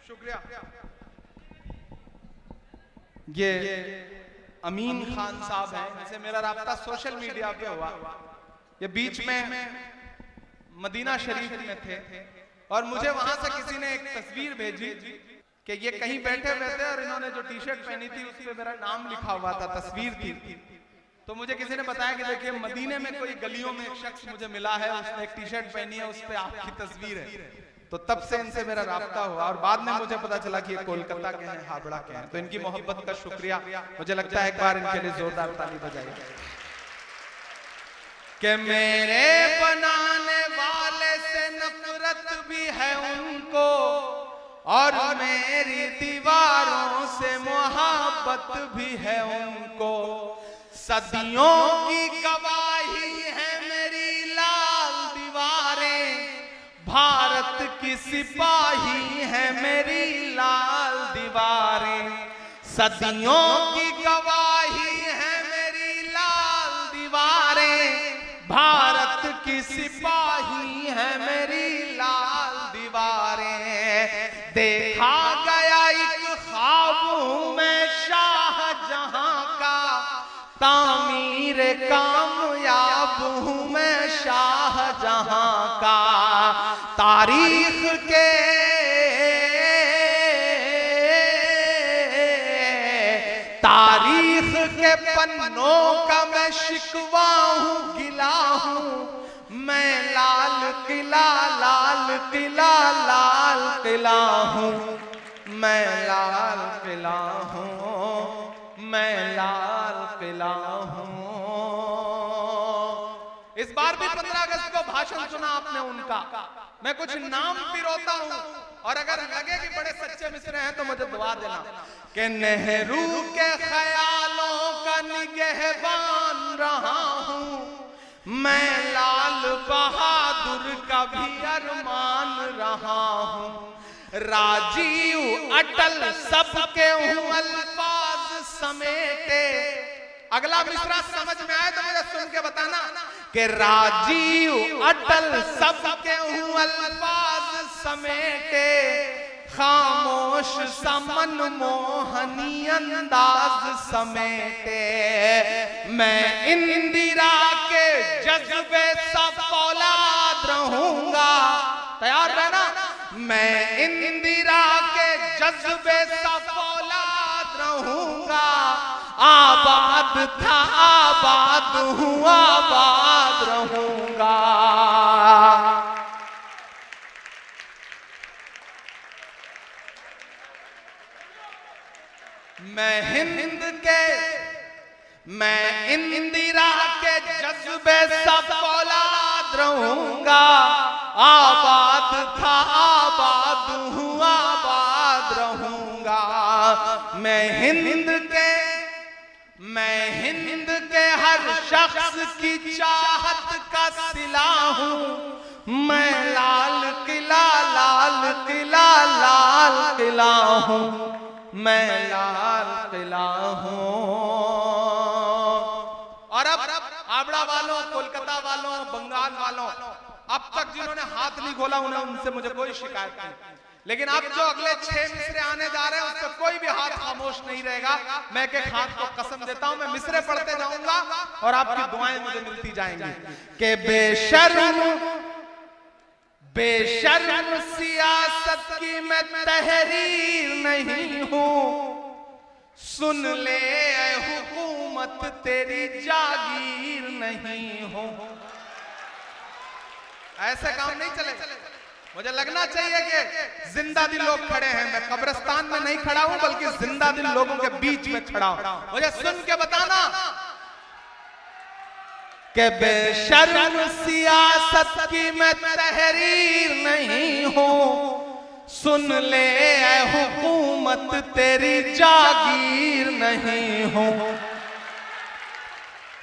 शुक्रिया। ये अमीन खान साहब हैं, इनसे मेरा राब्ता सोशल मीडिया पे हुआ। ये बीच में मदीना शरीफ में थे और मुझे वहां से किसी ने एक तस्वीर भेजी कि ये कहीं बैठे हुए थे और इन्होंने जो टी शर्ट पहनी थी उस पर मेरा नाम लिखा हुआ था, तस्वीर थी। तो मुझे किसी ने बताया कि देखिए मदीने में कोई गलियों में एक शख्स मुझे मिला है, उसने एक टी शर्ट पहनी है, उस पर आपकी तस्वीर है। तो तब से इनसे मेरा राब्ता हुआ और बाद में मुझे पता चला कि ये कोलकाता के हैं, हावड़ा के हैं। तो इनकी मोहब्बत का शुक्रिया। मुझे लगता है एक बार इनके लिए जोरदार ताली बजाइए। कि मेरे बनाने वाले से नफरत भी है उनको और मेरी दीवारों से मोहब्बत भी है उनको। सदियों की गवाही है मेरी लाल दीवारें, भारत की सिपाही है मेरी लाल दीवारें। सदियों की गवाही है मेरी लाल दीवारें, भारत की सिपाही है मेरी लाल दीवारें। देखा गया एक ख्वाब हूं मैं शाहजहां का, तामीर कामयाब हूं मैं शाहजहां का। तारीख के पन्नों का मैं शिकवा हूं, गिला हूं मैं लाल किला, लाल किला, लाल किला हूं मैं, लाल किला हूं मैं, लाल किला हूं। इस बार भी 15 अगस्त को भाषण सुना आपने उनका। मैं कुछ नाम पिरोता हूं और अगर लगे कि बड़े सच्चे मिसरे हैं तो मुझे दुआ देना कि नेहरू के ख्यालों का निगहबान रहा हूं मैं, लाल बहादुर का भी अरमान रहा हूं। राजीव अटल सबके हूं अल्फाज समेटे। अगला मिसरा समझ में आए तो मुझे सुन के बताना कि राजीव अटल सबके हूं अल्फाज समेटे, खामोश समन मोहनी अंदाज समेटे। मैं इंदिरा के जज्बे सा फौलाद रहूंगा, तैयार रहना। मैं इंदिरा के जज्बे सा फौलाद रहूंगा, आबाद था आबाद हूं आबाद रहूंगा। मैं इंदिरा के जज्बे सा फौलाद रहूंगा, आबाद था आबाद हूं आबाद रहूंगा। मैं हिंद के हर शख्स की चाहत का सिला हूं मैं, लाल किला, लाल किला, लाल किला हूं मैं, लाल किला हूं। और अब हावड़ा वालों, कोलकाता वालों, बंगाल वालों, अब तक जिन्होंने हाथ नहीं खोला उन्हें, उनसे मुझे कोई शिकायत नहीं। लेकिन अब जो अगले 6 मिसरे आने जा रहे हैं उस पर कोई भी हाथ खामोश नहीं रहेगा। मैं एक एक हाथ को कसम देता हूं, मैं मिसरे पढ़ते जाऊंगा और आपकी दुआएं मुझे मिलती जाएंगी। कि बेशर्म सियासत की मैं तहरीर नहीं हूं, सुन ले ऐ हुकूमत तेरी जागीर नहीं हूं। ऐसे काम नहीं चले। मुझे लगना चाहिए कि जिंदा दिल लोग खड़े हैं। मैं कब्रिस्तान में नहीं खड़ा हूं बल्कि जिंदा दिल लोगों के बीच में खड़ा हूं। मुझे सुन के बताना कि बेशर्म सियासत की मैं तहरीर नहीं हूं, सुन ले ऐ हुकूमत तेरी जागीर नहीं हूं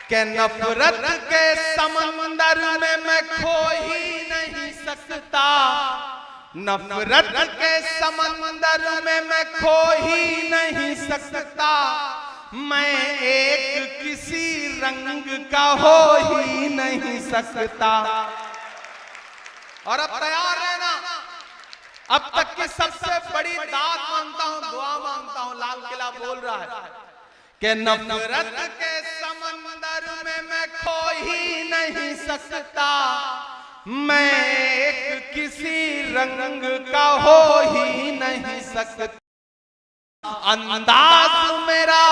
के नफरत के समंदर में मैं खो ही नहीं सकता, नफरत के समंदर में मैं खो ही नहीं सकता, मैं एक किसी रंग का हो ही नहीं सकता। और अब तैयार रहना, अब तक की सबसे बड़ी दाद मांगता हूं, दुआ मांगता हूं। लाल किला बोल रहा है कि नफरत के समंदर में मैं खो ही नहीं सकता, मैं एक किसी रंग का हो ही नहीं सकता। अंदाज मेरा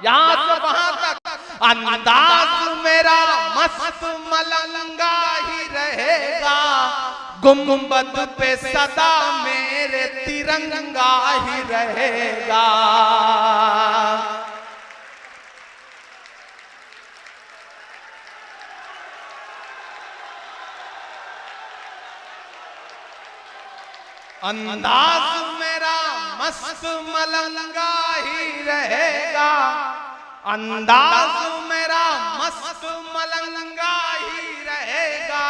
यहां से वहां तक अंदाज मेरा मस्त मलंगा ही रहेगा, गुंबद पे सदा मेरे तिरंगा ही रहेगा। अंदाज मेरा मस्त मलंगा ही रहेगा, अंदाज मेरा मस्त मलंगा ही रहेगा,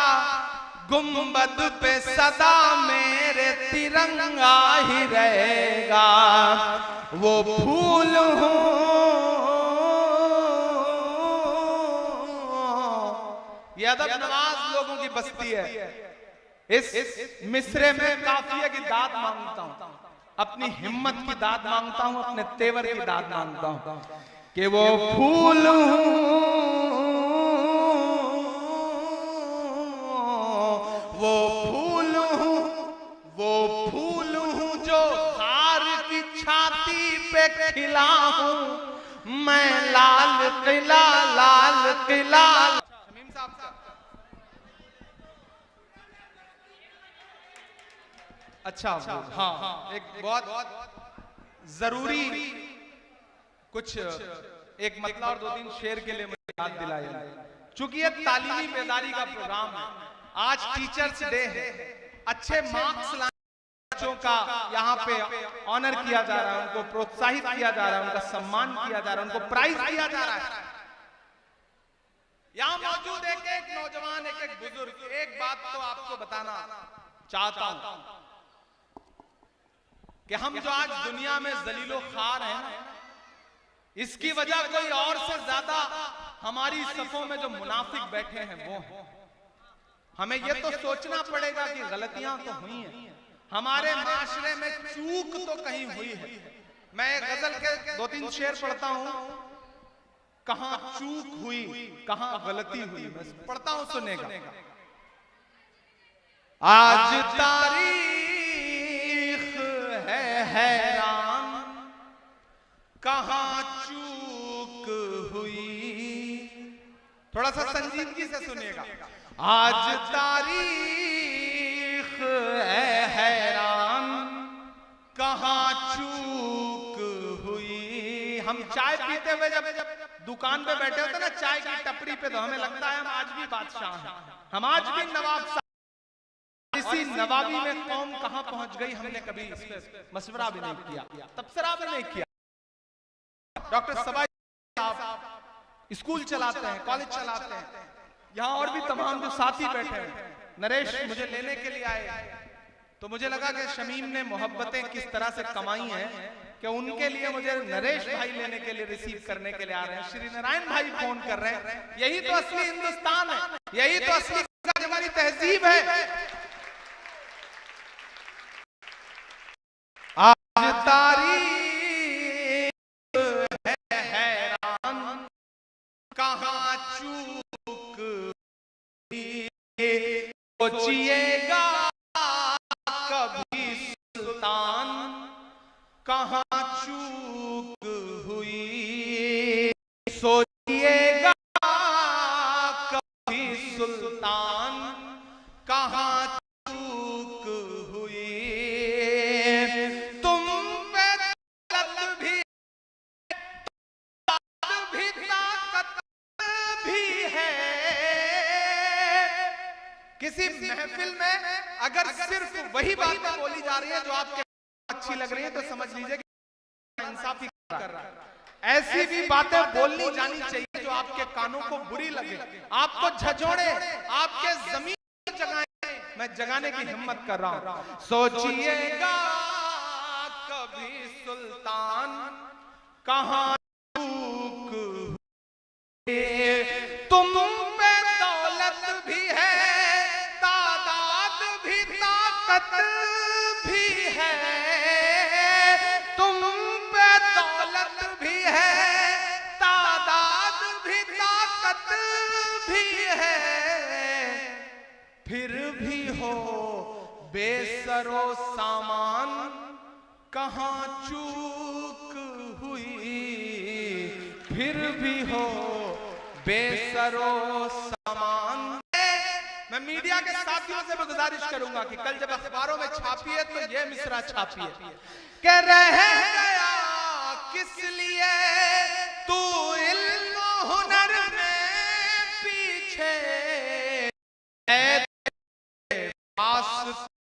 गुंबद पे सदा मेरे तिरंगा ही रहेगा। वो फूल हूँ ये अदब नवाज लोगों की बस्ती है। इस मिसरे में काफिया की दाद मांगता हूं, अपनी हिम्मत की दाद मांगता हूं, अपने तेवर की दाद मांगता हूं कि वो फूल हूं, वो फूल हूं, वो फूल हूं जो हार की छाती पे खिला हूं, मैं लाल किला लाल किला। अच्छा हाँ, एक बहुत जरूरी कुछ एक मतलब और 2-3 शेर के लिए मुझे याद दिलाया। चूंकि ये तालीमी बेदारी का प्रोग्राम है, आज टीचर्स डे है, अच्छे मार्क्स लाने बच्चों का यहाँ पे ऑनर किया जा रहा है, उनको प्रोत्साहित किया जा रहा है, उनका सम्मान किया जा रहा है, उनको प्राइज दिया जा रहा है। यहाँ मौजूद एक नौजवान एक बुजुर्ग एक बात तो आपको बताना चाहता हूं कि हम जो आज दुनिया में जलीलो खार हैं, इसकी वजह कोई और से ज्यादा हमारी सफों में जो मुनाफिक बैठे हैं वो हैं। हमें ये तो सोचना पड़ेगा कि गलतियां तो हुई हैं, हमारे माशरे में चूक तो कहीं हुई है। मैं गजल के 2-3 शेर पढ़ता हूं, कहां चूक हुई कहां गलती हुई, मैं पढ़ता हूं, सुनेगा। आज तारीख हैरान कहां चूक हुई, थोड़ा सा संजीदगी से सुनिएगा। आज तारीख है हैरान कहां चूक हुई। हम चाय पीते हुए जब दुकान पे बैठे होते ना चाय की टपरी पे, तो हमें लगता है हम आज भी बादशाह हैं, हम आज भी नवाब। इसी नवाबी में कौम कहां पहुंच गई, हमने कभी इस पे मशवरा भी नहीं किया, तबसरा भी नहीं किया। डॉक्टर सबाई साहब स्कूल चलाते हैं, कॉलेज चलाते हैं, यहाँ और भी तमाम जो साथी बैठे हैं। नरेश मुझे लेने के लिए आए, तो मुझे लगा कि शमीम ने मोहब्बतें किस तरह से कमाई हैं कि उनके लिए मुझे नरेश भाई लेने के लिए रिसीव करने के लिए आ रहे हैं। श्री नारायण भाई फोन कर रहे हैं। यही तो असली हिंदुस्तान है, यही तो असली हमारी तहजीब है। आज तारीख है हैरान कहां चूक हुई, सोचिएगा कभी सुल्तान कहां चूक हुई, सोचिएगा कभी सुल्तान कहां चूक हुई। तुम पे दौलत भी ताकत भी है, किसी महफिल में अगर सिर्फ वही बातें बोली जा रही है जो आपके अच्छी लग रही है तो समझ लीजिए कि इंसाफी कर रहा है। ऐसी भी बातें बोलनी जानी चाहिए जो आपके कानों को बुरी लगे, आपको झंझोड़े, आपके जमीन जगाए। मैं जगाने की हिम्मत कर रहा हूं। सोचिएगा कभी सुल्तान कहां चूक हुई, तुम पे दौलत भी है, तादाद भी, ताकत भी है, तुम पे दौलत भी है, तादाद भी, ताकत भी है, फिर भी हो बेसरो सामान कहां चूक हुई, फिर भी हो बेसरो सामान। मैं मीडिया के साथियों से भी गुजारिश करूंगा कि कल जब अखबारों में छापिए तो ये मिसरा छापिए कि रह गया किस लिए तू इल्म हुनर में पीछे, पास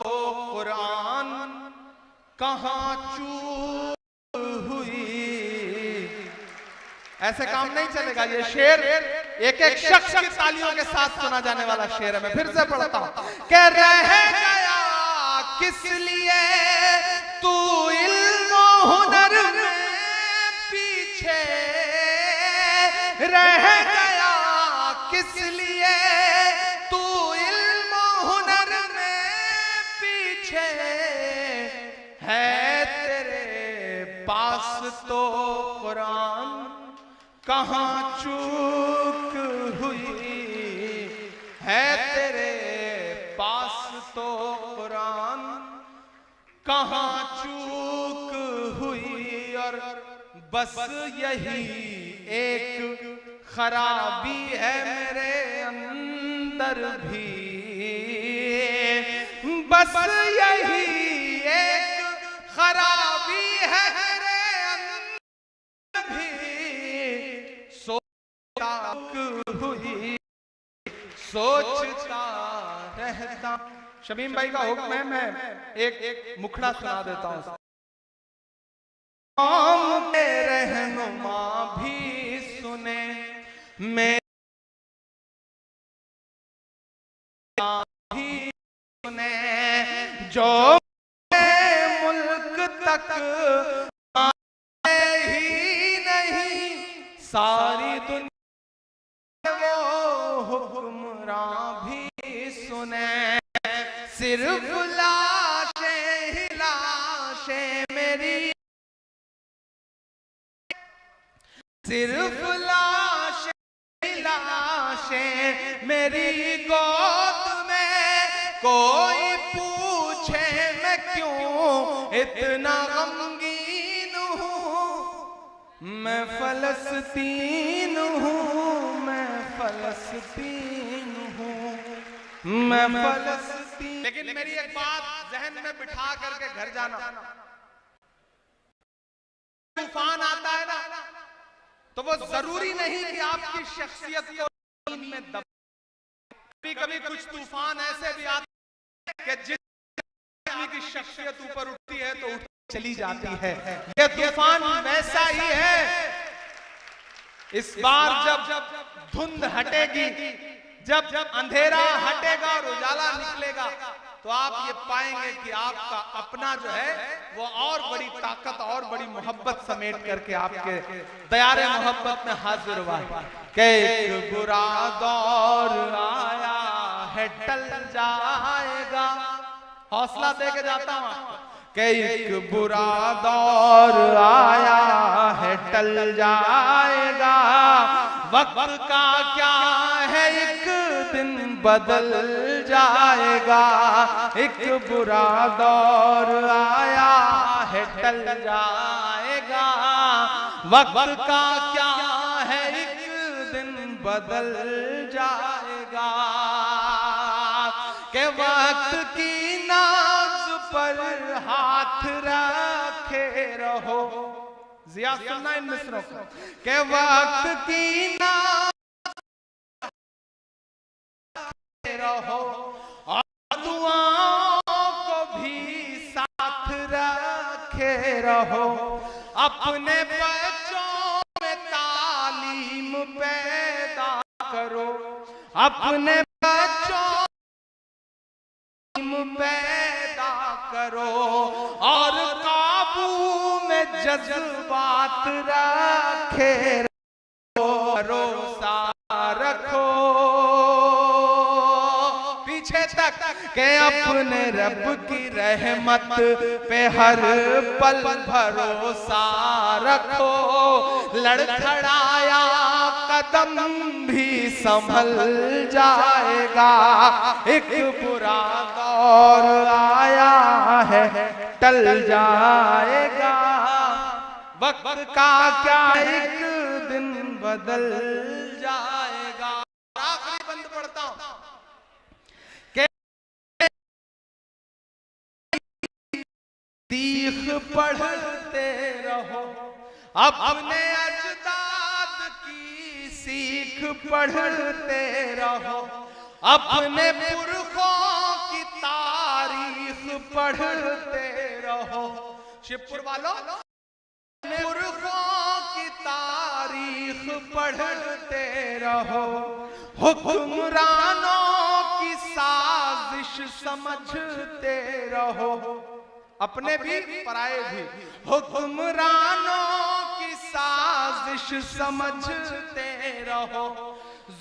तो कुरान कहां चूक हुई। ऐसे काम नहीं चलेगा। ये शेर एक एक शख्स की तालियों के साथ सुना जाने वाला शेर है। मैं फिर से पढ़ता हूं कि रह गया किस लिए तू इल्म हुनर में पीछे, रह गया किस लिए तू इल्म हुनर में पीछे, है तेरे पास तो कुरान कहां चूक हुई, है तेरे पास तो कुरान कहां चूक हुई। और बस यही एक खराबी है मेरे अंदर भी, बस यही एक खराबी है मेरे अंदर भी, हुई सोचता रहता। शमीम भाई का हुक्म है, मैं एक मुखड़ा सुना देता हूं। मेरे रहनुमा भी सुने, मैं भी सुने, जो मुल्क तक आए ही नहीं, सारी दुनिया वो हुक्मरान भी सुने, सिर्फ लाशें ही लाशें मेरी, सिर्फ लाशें ही लाशें मेरी गोद में, कोई पूछे मैं क्यों इतना गमगीन हूँ, मैं फलस्तीन हूँ, मैं फलस्तीन हूँ, मैं फलस्तीन। लेकिन मेरी एक बात जहन में बिठा करके घर जाना, तूफान आता है ना तो वो जरूरी नहीं कि आपकी शख्सियत को जमीन में दब। कभी कभी कुछ तूफान ऐसे भी आते हैं कि जिस आदमी की शख्सियत ऊपर उठती है तो उठ चली जाती है। ये तूफान वैसा ही है। इस बार जब धुंध हटेगी, जब अंधेरा हटेगा और उजाला निकलेगा, तो आप ये पाएंगे कि आपका अपना जो है वो और बड़ी ताकत और बड़ी मोहब्बत समेट करके आपके दयारे मोहब्बत में हाजिर हुआ है। कि एक बुरा दौर आया है टल जाएगा, हौसला दे के जाता हूं आपको। कि एक बुरा दौर आया है टल जाएगा, वक्त का क्या है एक दिन बदल जाएगा, एक बुरा दौर आया है टल जाएगा, वक्त का क्या है एक दिन बदल जाएगा। के वक्त की नाज पर हाथ रखे रहो, जिया सुनना इन मिसरों को। के वक्त की नाज रहो अपने बच्चों में तालीम पैदा करो, अपने बच्चों में पैदा करो और काबू में जज्बात रखे रहो, भरोसा रखो पीछे तक के अपने रब की रहमत पे हर पल भरोसा रखो। लड़खड़ाया कदम भी संभल जाएगा, एक बुरा दौर आया है टल जाएगा, वक्त का क्या एक दिन बदल जाएगा। आखिरी बंद पढ़ता हूं कि तीख पढ़ते रहो, अपने अजदाद की सीख पढ़ते रहो, अपने पुरखों की तारीख पढ़ते रहो। शिवपुर वालों, पुरखों की तारीख पढ़ते रहो, हुक्मरानों की साजिश समझते रहो, अपने भी पराए भी, हुक्मरानों की साजिश समझते रहो,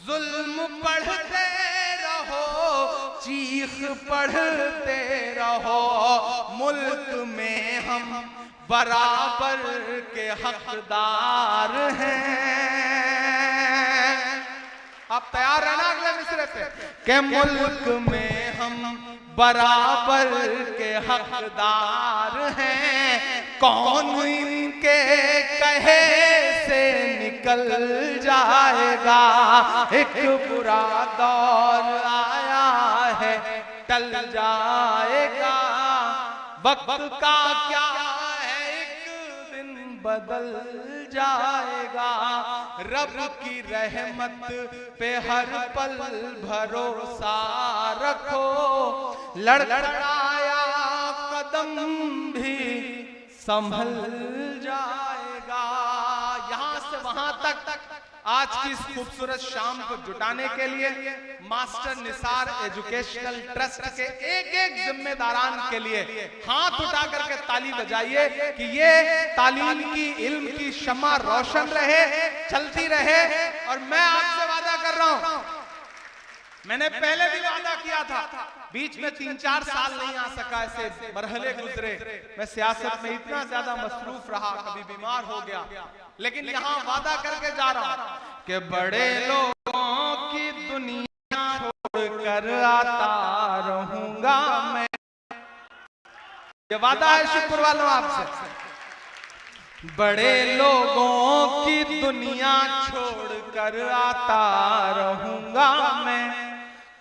जुल्म पढ़ते रहो, चीख पढ़ते रहो, मुल्क में हम बराबर के हकदार हैं। आप तैयार रहना अगले मिसरे पे के मुल्क में हम बराबर के हकदार हैं, कौन इनके कहे से निकल जाएगा, एक बुरा दौर आया है टल जाएगा, वक्त का क्या बदल जाएगा, रब की रहमत पे हर पल भरोसा रखो, लड़खड़ाया कदम भी संभल जाएगा। यहां से वहां तक आज की इस खूबसूरत शाम को जुटाने के लिए मास्टर निसार एजुकेशनल ट्रस्ट के एक एक जिम्मेदारान के लिए हाथ उठा करके ताली बजाइए कि ये तालीम की, इल्म की शमा रोशन रहे, चलती रहे। और मैं आपसे वादा कर रहा हूं, मैंने पहले भी वादा किया था, बीच में 3-4 साल नहीं आ सका, ऐसे मरहले गुजरे, मैं सियासत में इतना ज्यादा मसरूफ रहा, कभी बीमार हो गया, लेकिन यहाँ वादा करके जा रहा हूं कि बड़े लोगों की दुनिया छोड़कर आता रहूंगा मैं। ये वादा है शिवपुर वालों आपसे, बड़े लोगों की दुनिया छोड़कर आता रहूंगा मैं,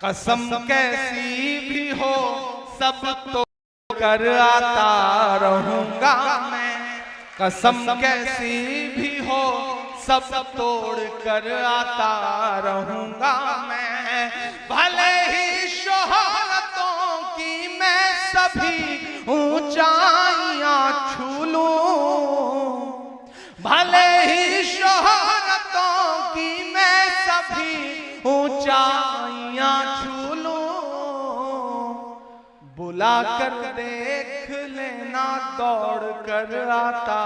कसम कैसी भी हो सब तो कर आता रहूंगा मैं, कसम कैसी भी हो सब तोड़ कर आता रहूंगा मैं, भले ही शोहरतों की मैं सभी ऊंचाइयां छू लूं, भले ही शोहरतों की मैं सभी ऊंचाइयां छू लूं, बुला कर देख लेना दौड़ कर आता